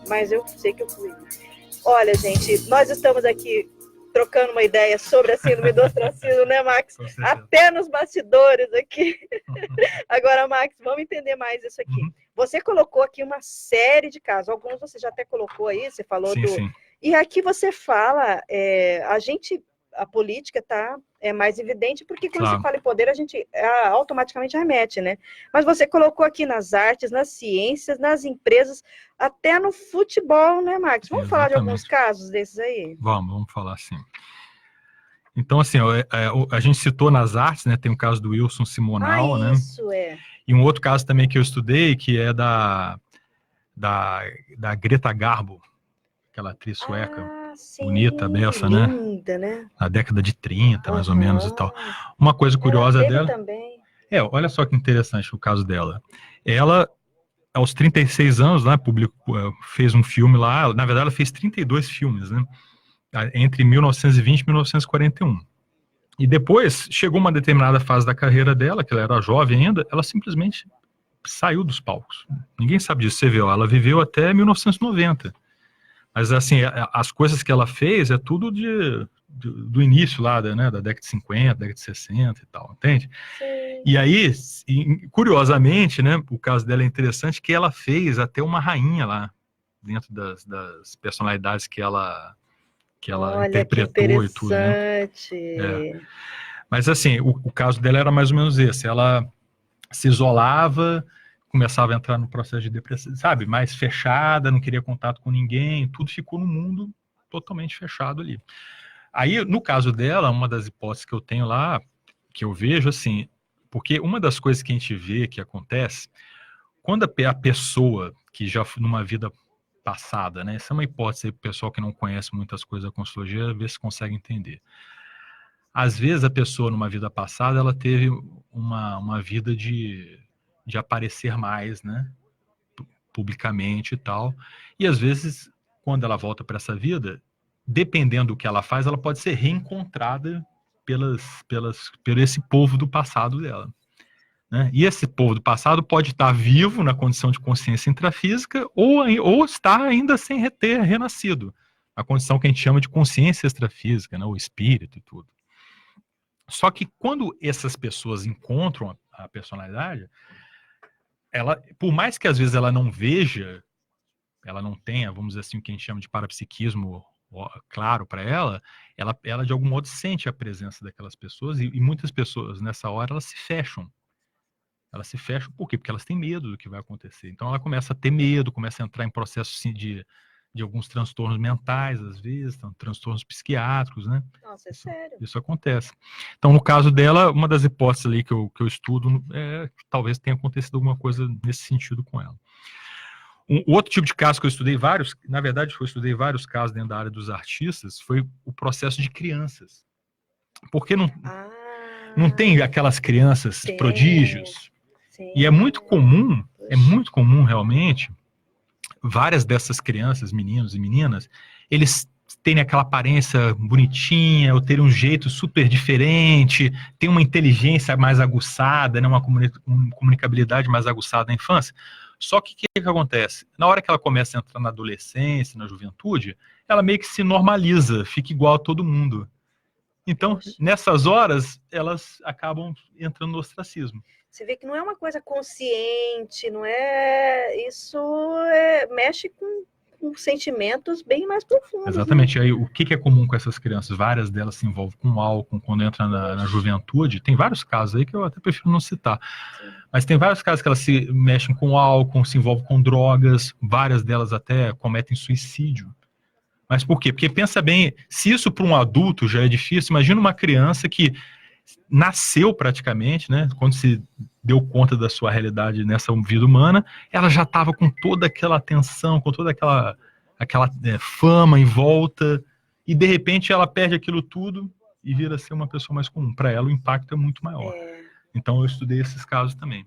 Mas eu sei que eu fui. Olha, gente, nós estamos aqui trocando uma ideia sobre a síndrome do ostracismo, né, Max? Até nos bastidores aqui. Agora, Max, vamos entender mais isso aqui. Você colocou aqui uma série de casos. Alguns você já até colocou aí, você falou Sim. E aqui você fala, a política é mais evidente, porque quando você fala em poder, a gente automaticamente remete, né? Mas você colocou aqui nas artes, nas ciências, nas empresas, até no futebol, né, Max? Vamos falar de alguns casos desses aí? Vamos falar sim. Então, assim, a gente citou nas artes, né? Tem o caso do Wilson Simonal, né? Isso, é. E um outro caso também que eu estudei, que é da Greta Garbo, aquela atriz sueca. Sim, bonita, beça, linda, né? Na década de 30, mais ou menos, e tal. Uma coisa curiosa dela... Também. Olha só que interessante o caso dela. Ela, aos 36 anos, né, fez um filme lá, na verdade ela fez 32 filmes, né? Entre 1920 e 1941. E depois, chegou uma determinada fase da carreira dela, que ela era jovem ainda, ela simplesmente saiu dos palcos. Ninguém sabe disso, você vê, ela viveu até 1990. Mas, assim, as coisas que ela fez é tudo do início lá, né, da década de 50, década de 60 e tal, entende? Sim. E aí, curiosamente, né, o caso dela é interessante, que ela fez até uma rainha lá, dentro das personalidades que ela interpretou e tudo, né? Mas, assim, o caso dela era mais ou menos esse. Ela se isolava, começava a entrar no processo de depressão, sabe? Mais fechada, não queria contato com ninguém, tudo ficou no mundo totalmente fechado ali. Aí, no caso dela, uma das hipóteses que eu tenho lá, que eu vejo assim, porque uma das coisas que a gente vê que acontece, quando a pessoa que já numa vida passada, né? Essa é uma hipótese para o pessoal que não conhece muitas coisas da Conscienciologia, ver se consegue entender. Às vezes a pessoa numa vida passada, ela teve uma vida de aparecer mais, né? Publicamente e tal. E às vezes, quando ela volta para essa vida, dependendo do que ela faz, ela pode ser reencontrada por esse povo do passado dela. Né? E esse povo do passado pode estar vivo na condição de consciência intrafísica ou estar ainda sem ter renascido. A condição que a gente chama de consciência extrafísica, né? O espírito e tudo. Só que quando essas pessoas encontram a personalidade, ela, por mais que às vezes ela não veja, ela não tenha, vamos dizer assim, o que a gente chama de parapsiquismo claro para ela de algum modo sente a presença daquelas pessoas e muitas pessoas nessa hora elas se fecham. Elas se fecham por quê? Porque elas têm medo do que vai acontecer. Então ela começa a ter medo, começa a entrar em processos assim, de alguns transtornos mentais, às vezes, transtornos psiquiátricos, né? Nossa, é sério. Isso acontece. Então, no caso dela, uma das hipóteses ali que eu estudo talvez tenha acontecido alguma coisa nesse sentido com ela. O outro tipo de caso que eu estudei na verdade, eu estudei vários casos dentro da área dos artistas, foi o processo de crianças. Porque não tem aquelas crianças prodígios. Sim. E é muito comum realmente, várias dessas crianças, meninos e meninas, eles terem aquela aparência bonitinha, ou terem um jeito super diferente, tem uma inteligência mais aguçada, né, uma comunicabilidade mais aguçada na infância. Só que o que acontece? Na hora que ela começa a entrar na adolescência, na juventude, ela meio que se normaliza, fica igual a todo mundo. Então, nessas horas, elas acabam entrando no ostracismo. Você vê que não é uma coisa consciente, não é... Isso mexe com sentimentos bem mais profundos. Exatamente. Né? Aí, o que é comum com essas crianças? Várias delas se envolvem com álcool quando entram na juventude. Tem vários casos aí que eu até prefiro não citar. Sim. Mas tem vários casos que elas se mexem com álcool, se envolvem com drogas. Várias delas até cometem suicídio. Mas por quê? Porque pensa bem, se isso para um adulto já é difícil, imagina uma criança que nasceu praticamente, né? Quando se deu conta da sua realidade nessa vida humana, ela já estava com toda aquela atenção, com toda aquela fama em volta, e de repente ela perde aquilo tudo e vira a ser uma pessoa mais comum. Para ela o impacto é muito maior. Então eu estudei esses casos também.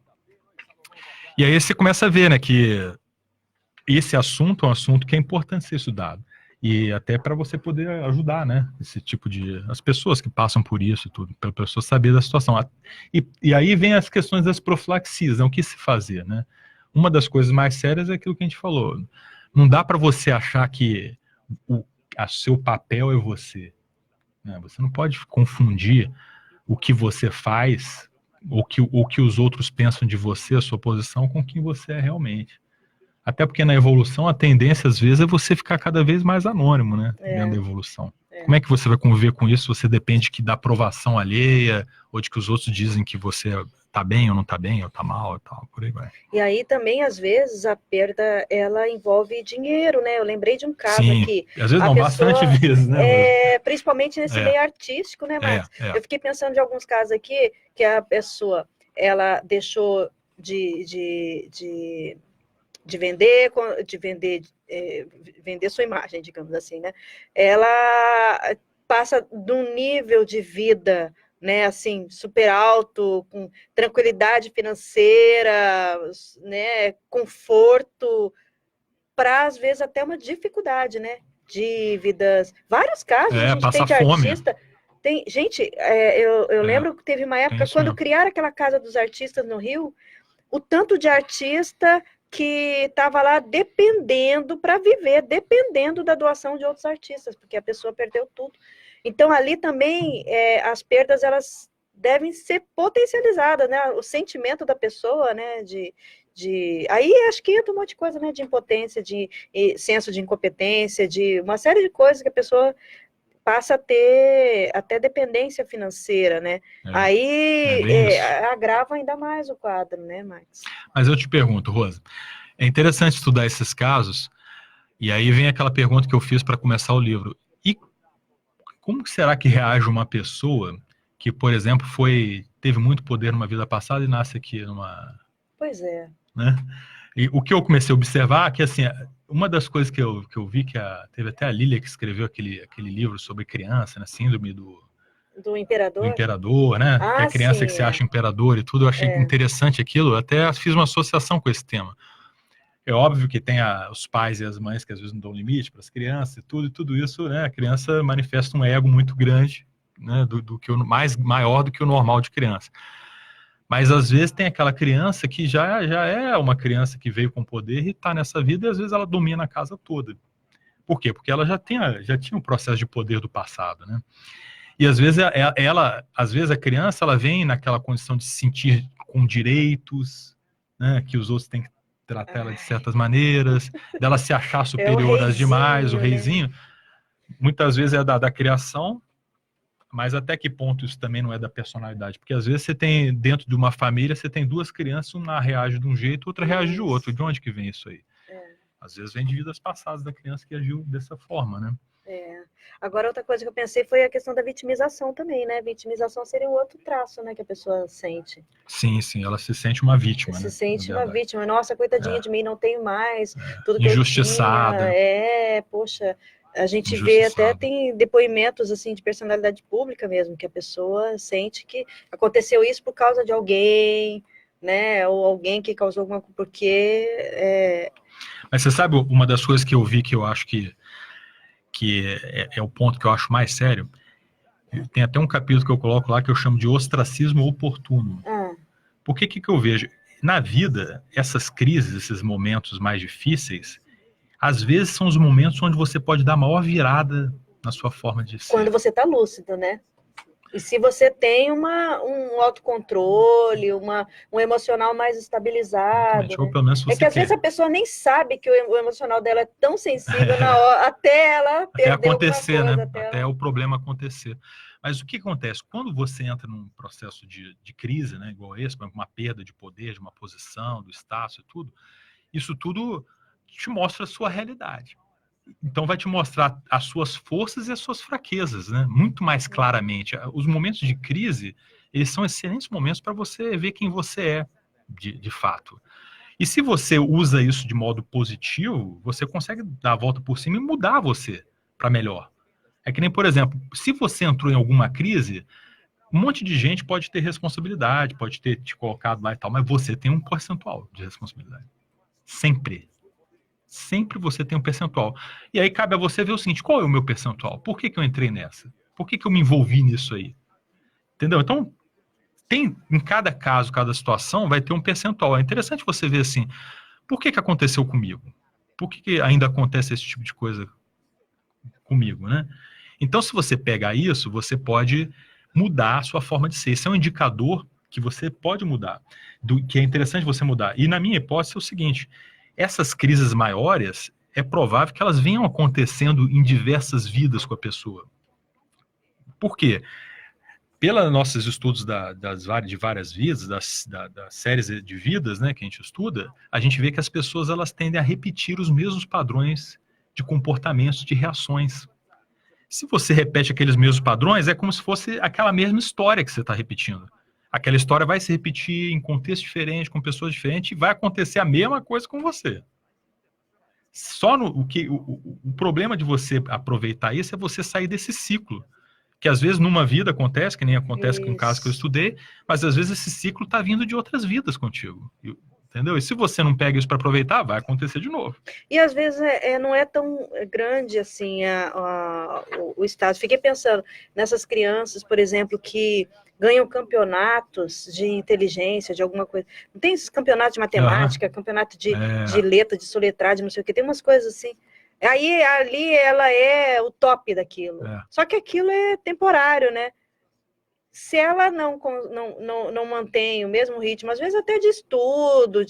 E aí você começa a ver, né, que esse assunto é um assunto que é importante ser estudado. E até para você poder ajudar, né? Esse tipo as pessoas que passam por isso e tudo, para a pessoa saber da situação. E aí vem as questões das profilaxias, né? O que se fazer, né? Uma das coisas mais sérias é aquilo que a gente falou. Não dá para você achar que o seu papel é você. Né? Você não pode confundir o que você faz, ou que os outros pensam de você, a sua posição, com quem você é realmente. Até porque na evolução a tendência às vezes é você ficar cada vez mais anônimo, né? Dentro da evolução. Como é que você vai conviver com isso? Você depende da aprovação alheia, ou de que os outros dizem que você tá bem ou não tá bem, ou tá mal e tal, por aí vai. E aí também, às vezes, a perda, ela envolve dinheiro, né? Eu lembrei de um caso aqui. Às vezes não, bastante vezes, né? Principalmente nesse meio artístico, né? Mas eu fiquei pensando de alguns casos aqui, que a pessoa, ela deixou de vender sua imagem, digamos assim, né? Ela passa de um nível de vida, né, assim, super alto, com tranquilidade financeira, né, conforto, para às vezes até uma dificuldade, né? Dívidas, vários casos a gente tem de artista. Gente, eu lembro que teve uma época quando criaram aquela Casa dos Artistas no Rio, o tanto de artista que estava lá dependendo para viver, dependendo da doação de outros artistas, porque a pessoa perdeu tudo. Então, ali também, as perdas, elas devem ser potencializadas, né? O sentimento da pessoa, né? Aí, acho que entra um monte de coisa, né? De impotência, de senso de incompetência, de uma série de coisas que a pessoa passa a ter até dependência financeira, né? Aí agrava ainda mais o quadro, né, Max? Mas eu te pergunto, Rosa, é interessante estudar esses casos, e aí vem aquela pergunta que eu fiz para começar o livro. E como será que reage uma pessoa que, por exemplo, teve muito poder numa vida passada e nasce aqui numa... Pois é. Né? E o que eu comecei a observar é que, assim, uma das coisas que eu vi, teve até a Lília que escreveu aquele livro sobre criança, né, síndrome do imperador, né? Que a criança que se acha imperador e tudo, eu achei interessante aquilo, até fiz uma associação com esse tema. É óbvio que tem os pais e as mães que às vezes não dão limite para as crianças e tudo isso, né? A criança manifesta um ego muito grande, né? Maior do que o normal de criança. Mas às vezes tem aquela criança que já é uma criança que veio com poder e está nessa vida e às vezes ela domina a casa toda. Por quê? Porque ela já tinha um processo de poder do passado, né? E às vezes às vezes a criança ela vem naquela condição de se sentir com direitos, né? Que os outros têm que tratar ela de certas maneiras, dela se achar superior às demais, o reizinho. Né? Muitas vezes é da criação. Mas até que ponto isso também não é da personalidade? Porque às vezes você tem, dentro de uma família, você tem duas crianças, uma reage de um jeito, outra reage de outro. De onde que vem isso aí? Às vezes vem de vidas passadas da criança que agiu dessa forma, né? Agora, outra coisa que eu pensei foi a questão da vitimização também, né? Vitimização seria um outro traço, né, que a pessoa sente. Sim, ela se sente uma vítima, se né? Se sente uma vítima. Nossa, coitadinha de mim, não tenho mais. Tudo que injustiçada. eu tinha. Poxa... A gente vê até, tem depoimentos assim de personalidade pública mesmo, que a pessoa sente que aconteceu isso por causa de alguém, né? Ou alguém que causou alguma coisa, porque... Mas você sabe uma das coisas que eu vi que eu acho que é o ponto que eu acho mais sério? Tem até um capítulo que eu coloco lá que eu chamo de ostracismo oportuno. Por que eu vejo? Na vida, essas crises, esses momentos mais difíceis, às vezes são os momentos onde você pode dar a maior virada na sua forma de ser. Quando você está lúcido, né? E se você tem um autocontrole, um emocional mais estabilizado. Né? Ou pelo menos que às vezes a pessoa nem sabe que o emocional dela é tão sensível na hora, até ela perder acontecer, coisa, né? Até o problema acontecer. Mas o que acontece? Quando você entra num processo de crise, né, igual esse, uma perda de poder, de uma posição, do status e tudo, isso tudo te mostra a sua realidade. Então vai te mostrar as suas forças e as suas fraquezas, né? Muito mais claramente. Os momentos de crise, eles são excelentes momentos para você ver quem você é, de fato. E se você usa isso de modo positivo, você consegue dar a volta por cima e mudar você para melhor. É que nem, por exemplo, se você entrou em alguma crise, um monte de gente pode ter responsabilidade, pode ter te colocado lá e tal, mas você tem um percentual de responsabilidade. Sempre você tem um percentual. E aí cabe a você ver o seguinte, qual é o meu percentual? Por que eu entrei nessa? Por que eu me envolvi nisso aí? Entendeu? Então, em cada caso, cada situação, vai ter um percentual. É interessante você ver assim, por que aconteceu comigo? Por que ainda acontece esse tipo de coisa comigo, né? Então, se você pegar isso, você pode mudar a sua forma de ser. Esse é um indicador que você pode mudar, que é interessante você mudar. E na minha hipótese é o seguinte, essas crises maiores, é provável que elas venham acontecendo em diversas vidas com a pessoa. Por quê? Pelos nossos estudos de várias vidas, das séries de vidas, né, que a gente estuda, a gente vê que as pessoas elas tendem a repetir os mesmos padrões de comportamentos, de reações. Se você repete aqueles mesmos padrões, é como se fosse aquela mesma história que você está repetindo. Aquela história vai se repetir em contexto diferente, com pessoas diferentes, e vai acontecer a mesma coisa com você. Só o problema de você aproveitar isso é você sair desse ciclo. Que às vezes numa vida acontece, que nem acontece com o caso que eu estudei, mas às vezes esse ciclo está vindo de outras vidas contigo. Entendeu? E se você não pega isso para aproveitar, vai acontecer de novo. E às vezes não é tão grande assim o estado. Fiquei pensando nessas crianças, por exemplo, que ganham campeonatos de inteligência, de alguma coisa. Não tem esses campeonatos de matemática, campeonato de letra, de soletragem, não sei o que. Tem umas coisas assim. Aí ali ela é o top daquilo. Só que aquilo é temporário, né? Se ela não mantém o mesmo ritmo, às vezes até de estudo,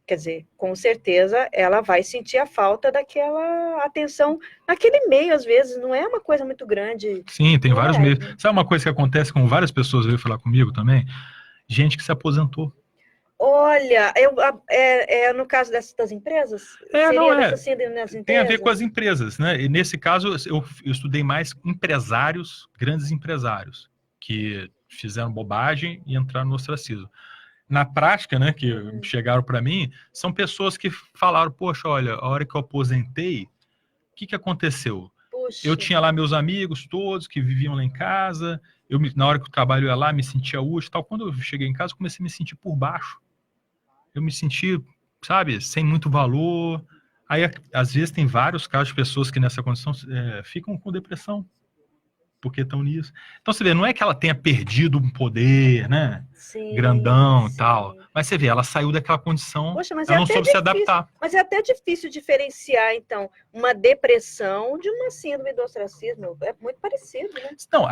Quer dizer, com certeza ela vai sentir a falta daquela atenção naquele meio, às vezes, não é uma coisa muito grande. Sim, tem vários meios. Sabe uma coisa que acontece com várias pessoas veio falar comigo também? Gente que se aposentou. Olha, no caso das empresas? Tem a ver com as empresas, né? E nesse caso, eu estudei mais empresários, grandes empresários, que fizeram bobagem e entraram no ostracismo. Na prática, né, que chegaram para mim, são pessoas que falaram, poxa, olha, a hora que eu aposentei, o que aconteceu? Puxa. Eu tinha lá meus amigos todos que viviam lá em casa, na hora que o trabalho ia lá, me sentia útil e tal. Quando eu cheguei em casa, comecei a me sentir por baixo. Eu me senti, sabe, sem muito valor. Aí, às vezes, tem vários casos de pessoas que nessa condição ficam com depressão, porque estão nisso. Então, você vê, não é que ela tenha perdido um poder, né? Sim, grandão e tal. Mas você vê, ela saiu daquela condição, poxa, ela não soube se adaptar. Mas é até difícil diferenciar, então, uma depressão de uma síndrome do ostracismo. É muito parecido, né? Não,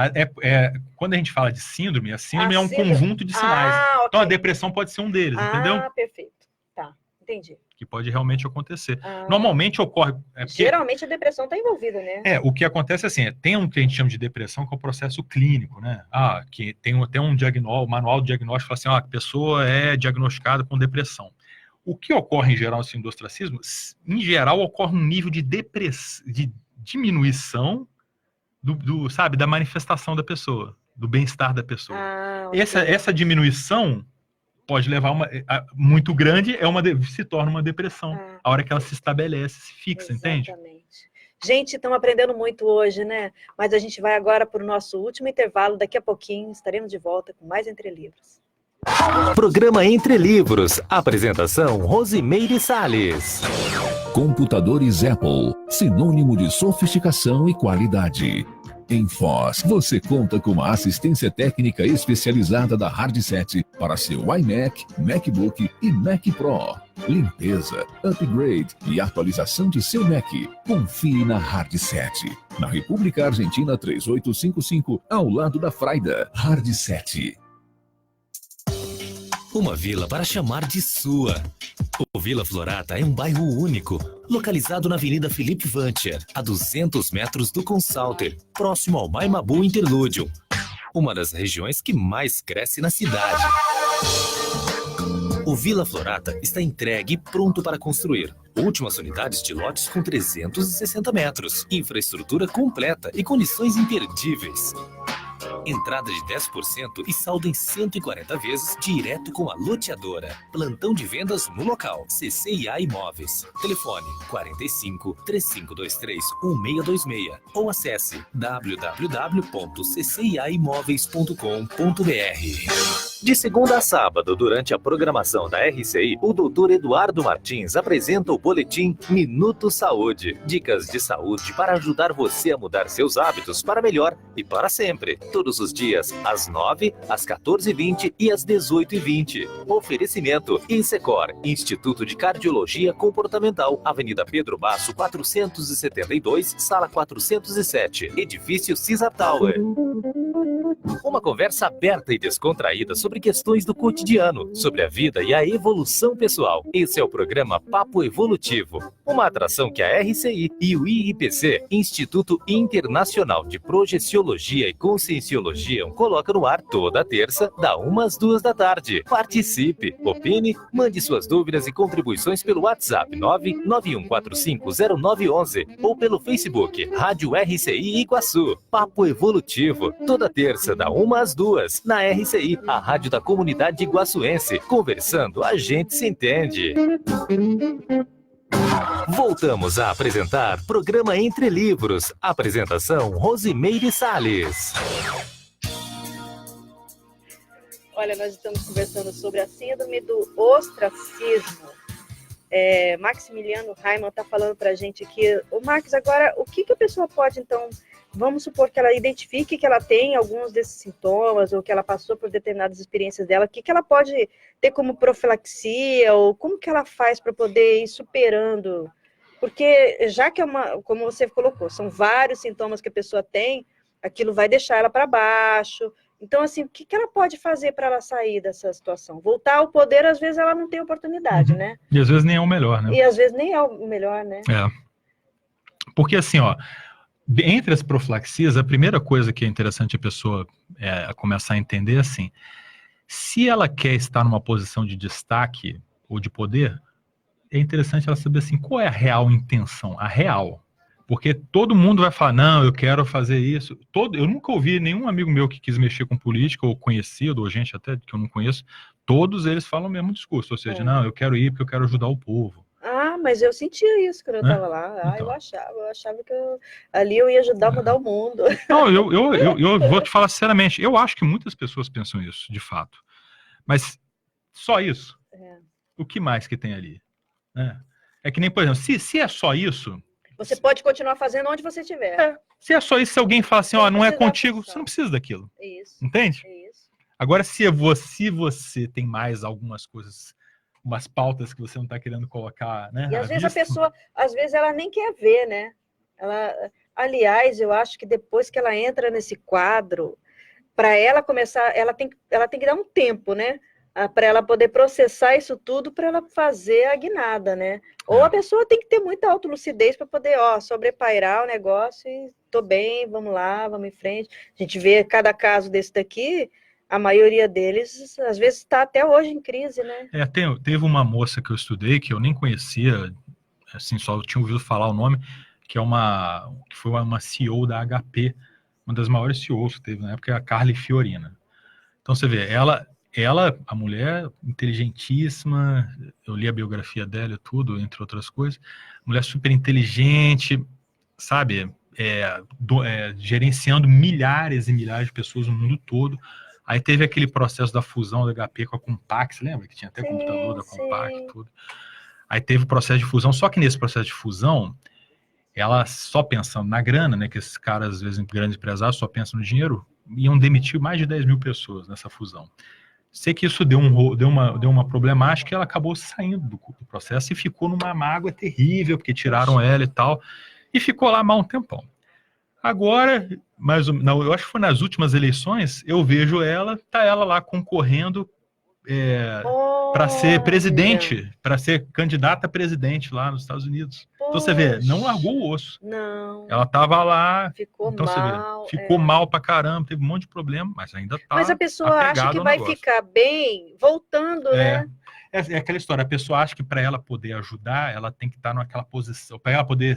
quando a gente fala de síndrome, a síndrome é um conjunto de sinais. Okay. Então, a depressão pode ser um deles, entendeu? Ah, perfeito. Tá, entendi. Que pode realmente acontecer. Normalmente ocorre... Geralmente a depressão está envolvida, né? O que acontece assim, tem um que a gente chama de depressão, que é o processo clínico, né? Que tem até um manual de diagnóstico, fala assim, a pessoa é diagnosticada com depressão. O que ocorre em geral assim, do ostracismo, em geral ocorre um nível de diminuição sabe, da manifestação da pessoa, do bem-estar da pessoa. Okay. Essa diminuição pode levar muito grande, se torna uma depressão. A hora que ela se estabelece, se fixa, entende? Exatamente. Gente, estamos aprendendo muito hoje, né? Mas a gente vai agora para o nosso último intervalo. Daqui a pouquinho estaremos de volta com mais Entre Livros. Programa Entre Livros. Apresentação Rosimeire Salles. Computadores Apple, sinônimo de sofisticação e qualidade. Em Foz, você conta com uma assistência técnica especializada da Hardset para seu iMac, MacBook e Mac Pro. Limpeza, upgrade e atualização de seu Mac. Confie na Hardset. Na República Argentina 3855, ao lado da Fraida. Hardset. Uma vila para chamar de sua. O Vila Florata é um bairro único, localizado na Avenida Felipe Vancher, a 200 metros do Consalter, próximo ao Maimabu Interlúdio, uma das regiões que mais cresce na cidade. O Vila Florata está entregue e pronto para construir. Últimas unidades de lotes com 360 metros, infraestrutura completa e condições imperdíveis. Entrada de 10% e saldo em 140 vezes direto com a loteadora. Plantão de vendas no local. CCIA Imóveis. Telefone 45 3523 1626 ou acesse www.cciaimoveis.com.br. De segunda a sábado, durante a programação da RCI, o Dr. Eduardo Martins apresenta o boletim Minuto Saúde. Dicas de saúde para ajudar você a mudar seus hábitos para melhor e para sempre. Todos os dias, às 9, às 14h20 e às 18h20. Oferecimento Insecor, Instituto de Cardiologia Comportamental, Avenida Pedro Basso, 472, Sala 407, Edifício Cisa Tower. Uma conversa aberta e descontraída sobre questões do cotidiano, sobre a vida e a evolução pessoal. Esse é o programa Papo Evolutivo, uma atração que a RCI e o IIPC, Instituto Internacional de Projeciologia e Conscienciologia, coloca no ar toda terça, da 1 às 2 da tarde. Participe, opine, mande suas dúvidas e contribuições pelo WhatsApp 991450911 ou pelo Facebook Rádio RCI Iguaçu. Papo Evolutivo, toda terça, da 1 às 2, na RCI, a rádio da comunidade iguaçuense. Conversando, a gente se entende. Voltamos a apresentar programa Entre Livros. Apresentação Rosimeire Salles. Olha, nós estamos conversando sobre a síndrome do ostracismo. Maximiliano Haiman está falando para a gente aqui. Ô Max, agora, o que a pessoa pode, então... Vamos supor que ela identifique que ela tem alguns desses sintomas ou que ela passou por determinadas experiências dela. O que ela pode ter como profilaxia ou como que ela faz para poder ir superando? Porque já que como você colocou, são vários sintomas que a pessoa tem, aquilo vai deixar ela para baixo Então, assim, o que ela pode fazer para ela sair dessa situação? Voltar ao poder, às vezes, ela não tem oportunidade, né? E às vezes nem é o melhor, né? E às vezes nem é o melhor, né? Porque, assim, ó, entre as profilaxias, a primeira coisa que é interessante a pessoa começar a entender é assim, se ela quer estar numa posição de destaque ou de poder, é interessante ela saber assim, qual é a real intenção, a real. Porque todo mundo vai falar, não, eu quero fazer isso. Eu nunca ouvi nenhum amigo meu que quis mexer com política, ou conhecido, ou gente até que eu não conheço, todos eles falam o mesmo discurso, ou seja, não, eu quero ir porque eu quero ajudar o povo. Mas eu sentia isso quando eu estava lá. Então. Eu achava que ali eu ia ajudar a mudar o mundo. Não, eu vou te falar sinceramente, eu acho que muitas pessoas pensam isso, de fato. Mas só isso? O que mais que tem ali? É que nem, por exemplo, se é só isso... Você pode continuar fazendo onde você estiver. Se é só isso, se alguém fala assim, não é contigo, você não precisa daquilo. Isso. Entende? Isso. Agora, se você tem mais algumas coisas, umas pautas que você não está querendo colocar, né? E às vezes a pessoa, ela nem quer ver, né? Aliás, eu acho que depois que ela entra nesse quadro, para ela começar, ela tem que dar um tempo, né? Para ela poder processar isso tudo, para ela fazer a guinada, né? Ou a pessoa tem que ter muita autolucidez para poder, sobrepairar o negócio e tô bem, vamos lá, vamos em frente. A gente vê cada caso desse daqui, a maioria deles, às vezes, está até hoje em crise, né? Teve uma moça que eu estudei, que eu nem conhecia, assim, só tinha ouvido falar o nome, que foi uma CEO da HP, uma das maiores CEOs que teve na época, é a Carly Fiorina. Então, você vê, ela, a mulher inteligentíssima, eu li a biografia dela e tudo, entre outras coisas, mulher super inteligente, sabe, gerenciando milhares e milhares de pessoas no mundo todo. Aí teve aquele processo da fusão da HP com a Compaq, você lembra? Que tinha até computador da Compaq e tudo. Aí teve o processo de fusão, só que nesse processo de fusão, ela só pensando na grana, né, que esses caras, às vezes, grandes empresários, só pensam no dinheiro, iam demitir mais de 10 mil pessoas nessa fusão. Sei que isso deu uma problemática e ela acabou saindo do processo e ficou numa mágoa terrível, porque tiraram ela e tal, e ficou lá mal um tempão. Agora, eu acho que foi nas últimas eleições, eu vejo ela lá concorrendo para ser presidente, para ser candidata a presidente lá nos Estados Unidos. Então você vê, não largou o osso. Não. Ela estava lá, ficou então mal. Você vê, ficou mal pra caramba, teve um monte de problema, mas ainda tá. Mas a pessoa acha que vai ficar bem voltando, né? É aquela história, a pessoa acha que para ela poder ajudar, ela tem que estar naquela posição, para ela poder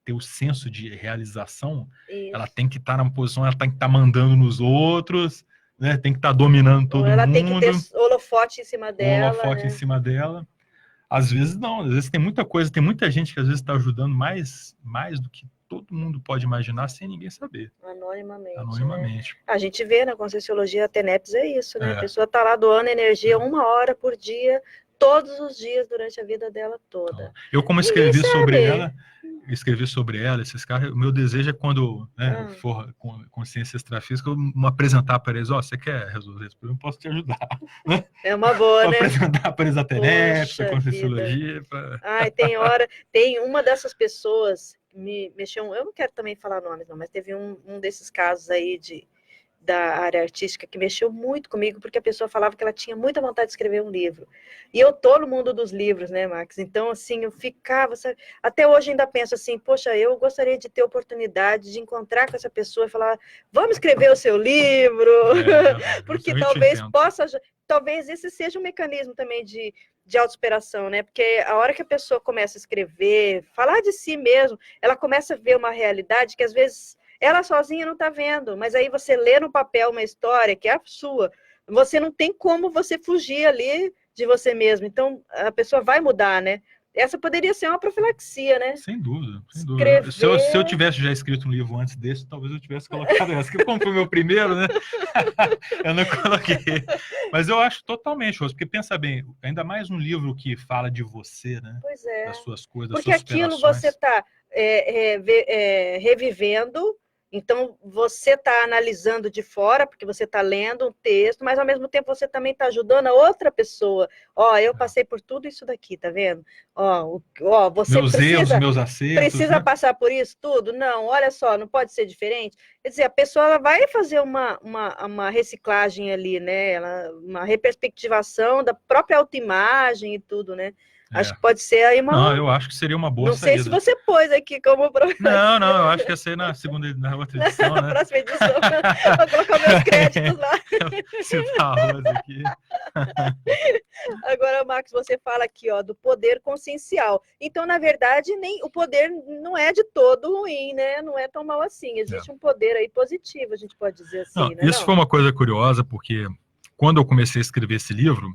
ter o senso de realização, ela tem que estar numa posição, ela tem que estar mandando nos outros, né? Tem que estar dominando todo mundo. Ela tem que ter holofote em cima dela. Em cima dela. Às vezes não, às vezes tem muita coisa, tem muita gente que às vezes está ajudando mais do que todo mundo pode imaginar sem ninguém saber. Anonimamente. Né? A gente vê na Conscienciologia, a TENEPS é isso, né? A pessoa está lá doando energia 1 hora por dia, todos os dias durante a vida dela toda. Então, eu como escrevi sobre ela, esses caras, o meu desejo é quando for com consciência extrafísica, eu me apresentar para eles, você quer resolver esse problema? Eu posso te ajudar. É uma boa, né? Apresentar para eles a TENEPS, a Conscienciologia. Tem uma dessas pessoas que me mexeu, eu não quero também falar nomes não, mas teve um desses casos aí da área artística que mexeu muito comigo, porque a pessoa falava que ela tinha muita vontade de escrever um livro. E eu tô no mundo dos livros, né, Max? Então, assim, eu ficava... Até hoje ainda penso assim, poxa, eu gostaria de ter oportunidade de encontrar com essa pessoa e falar, vamos escrever o seu livro? Porque talvez esse seja um mecanismo também de autossuperação, né? Porque a hora que a pessoa começa a escrever, falar de si mesmo, ela começa a ver uma realidade que às vezes ela sozinha não está vendo, mas aí você lê no papel uma história que é a sua, você não tem como você fugir ali de você mesmo, então a pessoa vai mudar, né? Essa poderia ser uma profilaxia, né? Sem dúvida, sem dúvida. Se eu tivesse já escrito um livro antes desse, talvez eu tivesse colocado essa, que como foi o meu primeiro, né? Eu não coloquei. Mas eu acho totalmente, Rose, porque pensa bem, ainda mais um livro que fala de você, né? Pois é. Das suas coisas, porque das suas aquilo você está revivendo Então, você está analisando de fora, porque você está lendo um texto, mas ao mesmo tempo você também está ajudando a outra pessoa. Ó, eu passei por tudo isso daqui, tá vendo? Ó, você meus erros, meus acertos. Precisa passar por isso tudo? Não, olha só, não pode ser diferente. Quer dizer, a pessoa ela vai fazer uma reciclagem ali, né? Uma reperspectivação da própria autoimagem e tudo, né? Acho que pode ser aí uma... Não, eu acho que seria uma boa saída. Não sei se você pôs aqui como... Não, eu acho que ia ser na outra edição, né? Na próxima edição, vou colocar meus créditos lá. Citar a Rose aqui. Agora, Marcos, você fala aqui, ó, do poder consciencial. Então, na verdade, nem o poder não é de todo ruim, né? Não é tão mal assim. Existe um poder aí positivo, a gente pode dizer assim, não, né? Isso foi uma coisa curiosa, porque quando eu comecei a escrever esse livro...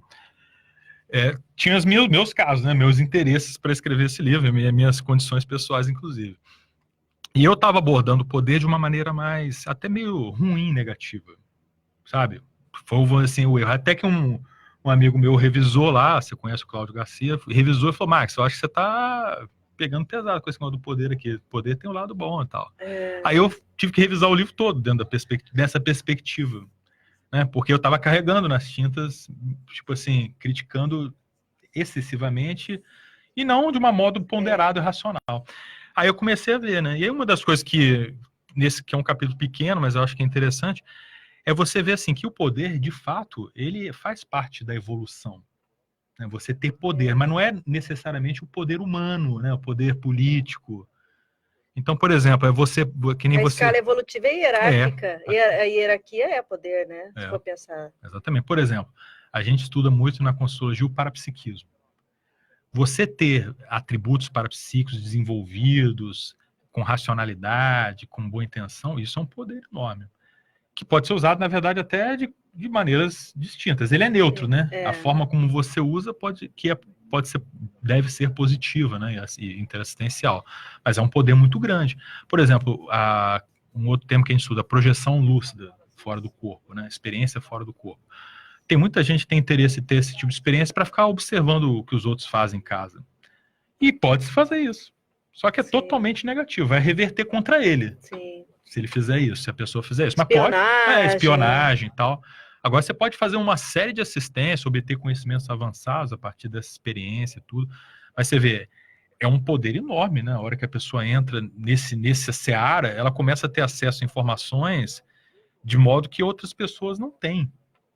tinha os meus casos, né, meus interesses para escrever esse livro, minhas condições pessoais, inclusive. E eu estava abordando o poder de uma maneira mais, até meio ruim, negativa, sabe? Foi assim, o erro. Até que um amigo meu revisou lá, você conhece o Cláudio Garcia, revisou e falou, Max, eu acho que você está pegando pesado com esse negócio do poder aqui. O poder tem um lado bom e tal. Aí eu tive que revisar o livro todo dentro dessa perspectiva. Né, porque eu estava carregando nas tintas, tipo assim, criticando excessivamente e não de uma modo ponderado e racional. Aí eu comecei a ver, né? E aí uma das coisas que é um capítulo pequeno, mas eu acho que é interessante, é você ver assim que o poder, de fato, ele faz parte da evolução. Né? Você ter poder, mas não é necessariamente o poder humano, né? O poder político. Então, por exemplo, a escala evolutiva é hierárquica, e a hierarquia é poder, né? Se for pensar. Exatamente. Por exemplo, a gente estuda muito na Consciologia o parapsiquismo. Você ter atributos parapsíquicos desenvolvidos, com racionalidade, com boa intenção, isso é um poder enorme, que pode ser usado, na verdade, até de maneiras distintas. Ele é neutro, né? A forma como você usa deve ser positiva, né, e interassistencial, mas é um poder muito grande. Por exemplo, um outro tema que a gente estuda, a projeção lúcida fora do corpo, né, experiência fora do corpo. Tem muita gente que tem interesse em ter esse tipo de experiência para ficar observando o que os outros fazem em casa. E pode-se fazer isso. Só que é totalmente negativo, vai reverter contra ele. Sim. Se ele fizer isso, se a pessoa fizer isso. Espionagem. Mas pode, espionagem e tal. Agora, você pode fazer uma série de assistência, obter conhecimentos avançados a partir dessa experiência e tudo. Mas você vê, é um poder enorme, né? A hora que a pessoa entra nessa seara, ela começa a ter acesso a informações de modo que outras pessoas não têm.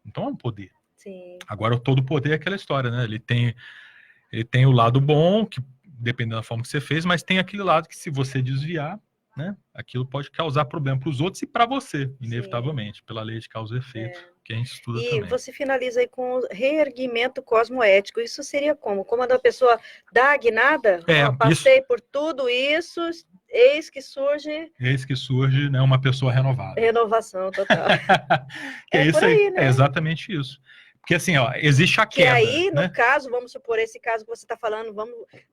Então, é um poder. Sim. Agora, todo poder é aquela história, né? Ele tem o lado bom, que dependendo da forma que você fez, mas tem aquele lado que, se você desviar, né, aquilo pode causar problema para os outros e para você, inevitavelmente, pela lei de causa e efeito, que a gente estuda também. E você finaliza aí com o reerguimento cosmoético. Isso seria como? Como a pessoa dá a guinada? Passei por tudo isso, eis que surge, né, uma pessoa renovada. Renovação total. É isso aí, né? É exatamente isso. Porque assim, ó, existe a queda. Que aí, né? no caso, vamos supor, esse caso que você está falando,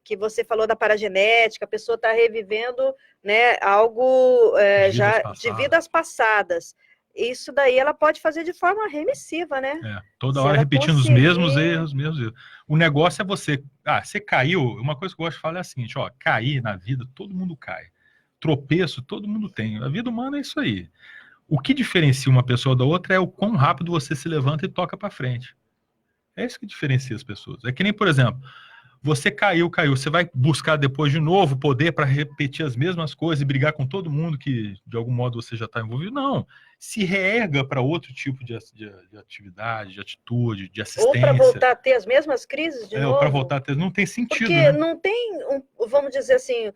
que você falou da paragenética, a pessoa está revivendo, né, algo de vidas passadas. Isso daí ela pode fazer de forma remissiva, né? Toda hora repetindo os mesmos erros. O negócio é você caiu, uma coisa que eu gosto de falar é a seguinte, ó, cair na vida, todo mundo cai. Tropeço, todo mundo tem. A vida humana é isso aí. O que diferencia uma pessoa da outra é o quão rápido você se levanta e toca para frente. É isso que diferencia as pessoas. É que nem, por exemplo, você caiu, você vai buscar depois de novo poder para repetir as mesmas coisas e brigar com todo mundo que de algum modo você já está envolvido. Não. Se reerga para outro tipo de atividade, de atitude, de assistência. Ou para voltar a ter as mesmas crises de novo. Ou para voltar a ter. Não tem sentido. Porque não tem, vamos dizer assim,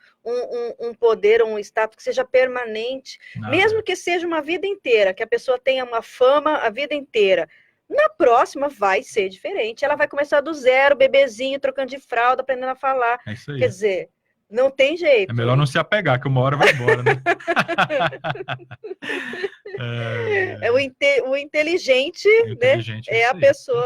um poder, um status que seja permanente. Nada. Mesmo que seja uma vida inteira, que a pessoa tenha uma fama a vida inteira. Na próxima vai ser diferente. Ela vai começar do zero, bebezinho, trocando de fralda, aprendendo a falar. É isso aí. Quer dizer, não tem jeito. É melhor não se apegar, que uma hora vai embora, né? O inteligente, né? É a pessoa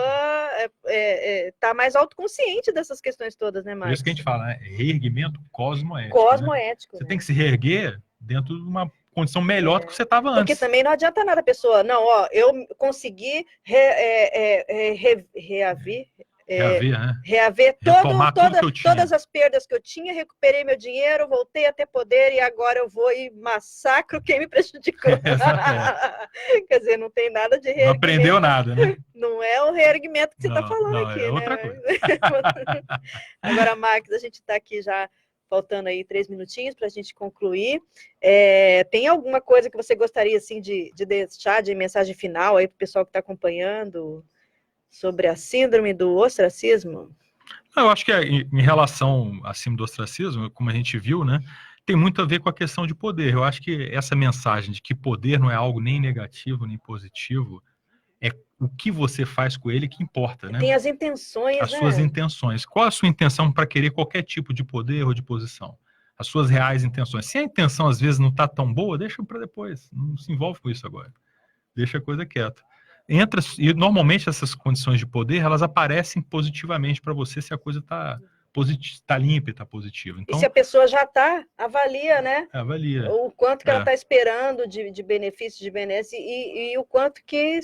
tá mais autoconsciente dessas questões todas, né, Marcos? Por isso que a gente fala, né? Reerguimento cosmoético. Cosmoético. Né? Você tem que se reerguer dentro de uma condição melhor do que você estava antes. Porque também não adianta nada a pessoa, não, ó, eu consegui reaver todas as perdas que eu tinha, recuperei meu dinheiro, voltei a ter poder e agora eu vou e massacro quem me prejudicou. Quer dizer, não tem nada de reerguimento. Não aprendeu nada, né? Não é o reerguimento que você está falando aqui, é né? outra coisa. Agora, Max, a gente está aqui já faltando aí 3 minutinhos para a gente concluir. Tem alguma coisa que você gostaria assim, de deixar de mensagem final aí para o pessoal que está acompanhando sobre a síndrome do ostracismo? Eu acho que em relação à síndrome do ostracismo, como a gente viu, né, tem muito a ver com a questão de poder. Eu acho que essa mensagem de que poder não é algo nem negativo, nem positivo, é o que você faz com ele que importa, né? Tem as intenções, as suas intenções. Qual a sua intenção para querer qualquer tipo de poder ou de posição? As suas reais intenções. Se a intenção, às vezes, não está tão boa, deixa para depois. Não se envolve com isso agora. Deixa a coisa quieta. E normalmente essas condições de poder, elas aparecem positivamente para você se a coisa está limpa e está positiva. Então, e se a pessoa já está, avalia, né? Avalia. O quanto que ela está esperando de benefício, de benesse, e o quanto que...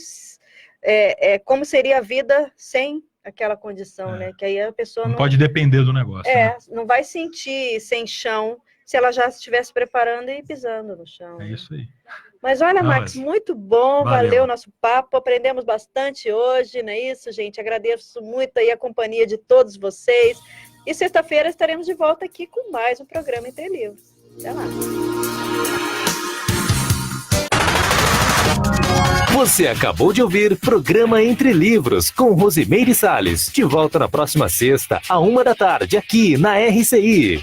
como seria a vida sem aquela condição, né? Que aí a pessoa não pode depender do negócio. Né? Não vai sentir sem chão se ela já estivesse preparando e pisando no chão. É isso aí. Mas olha, Max, muito bom, valeu o nosso papo, aprendemos bastante hoje, não é isso, gente? Agradeço muito aí a companhia de todos vocês. E sexta-feira estaremos de volta aqui com mais um programa Entre Livros. Até lá. Você acabou de ouvir Programa Entre Livros, com Rosimeire Salles. De volta na próxima sexta, à 13h, aqui na RCI.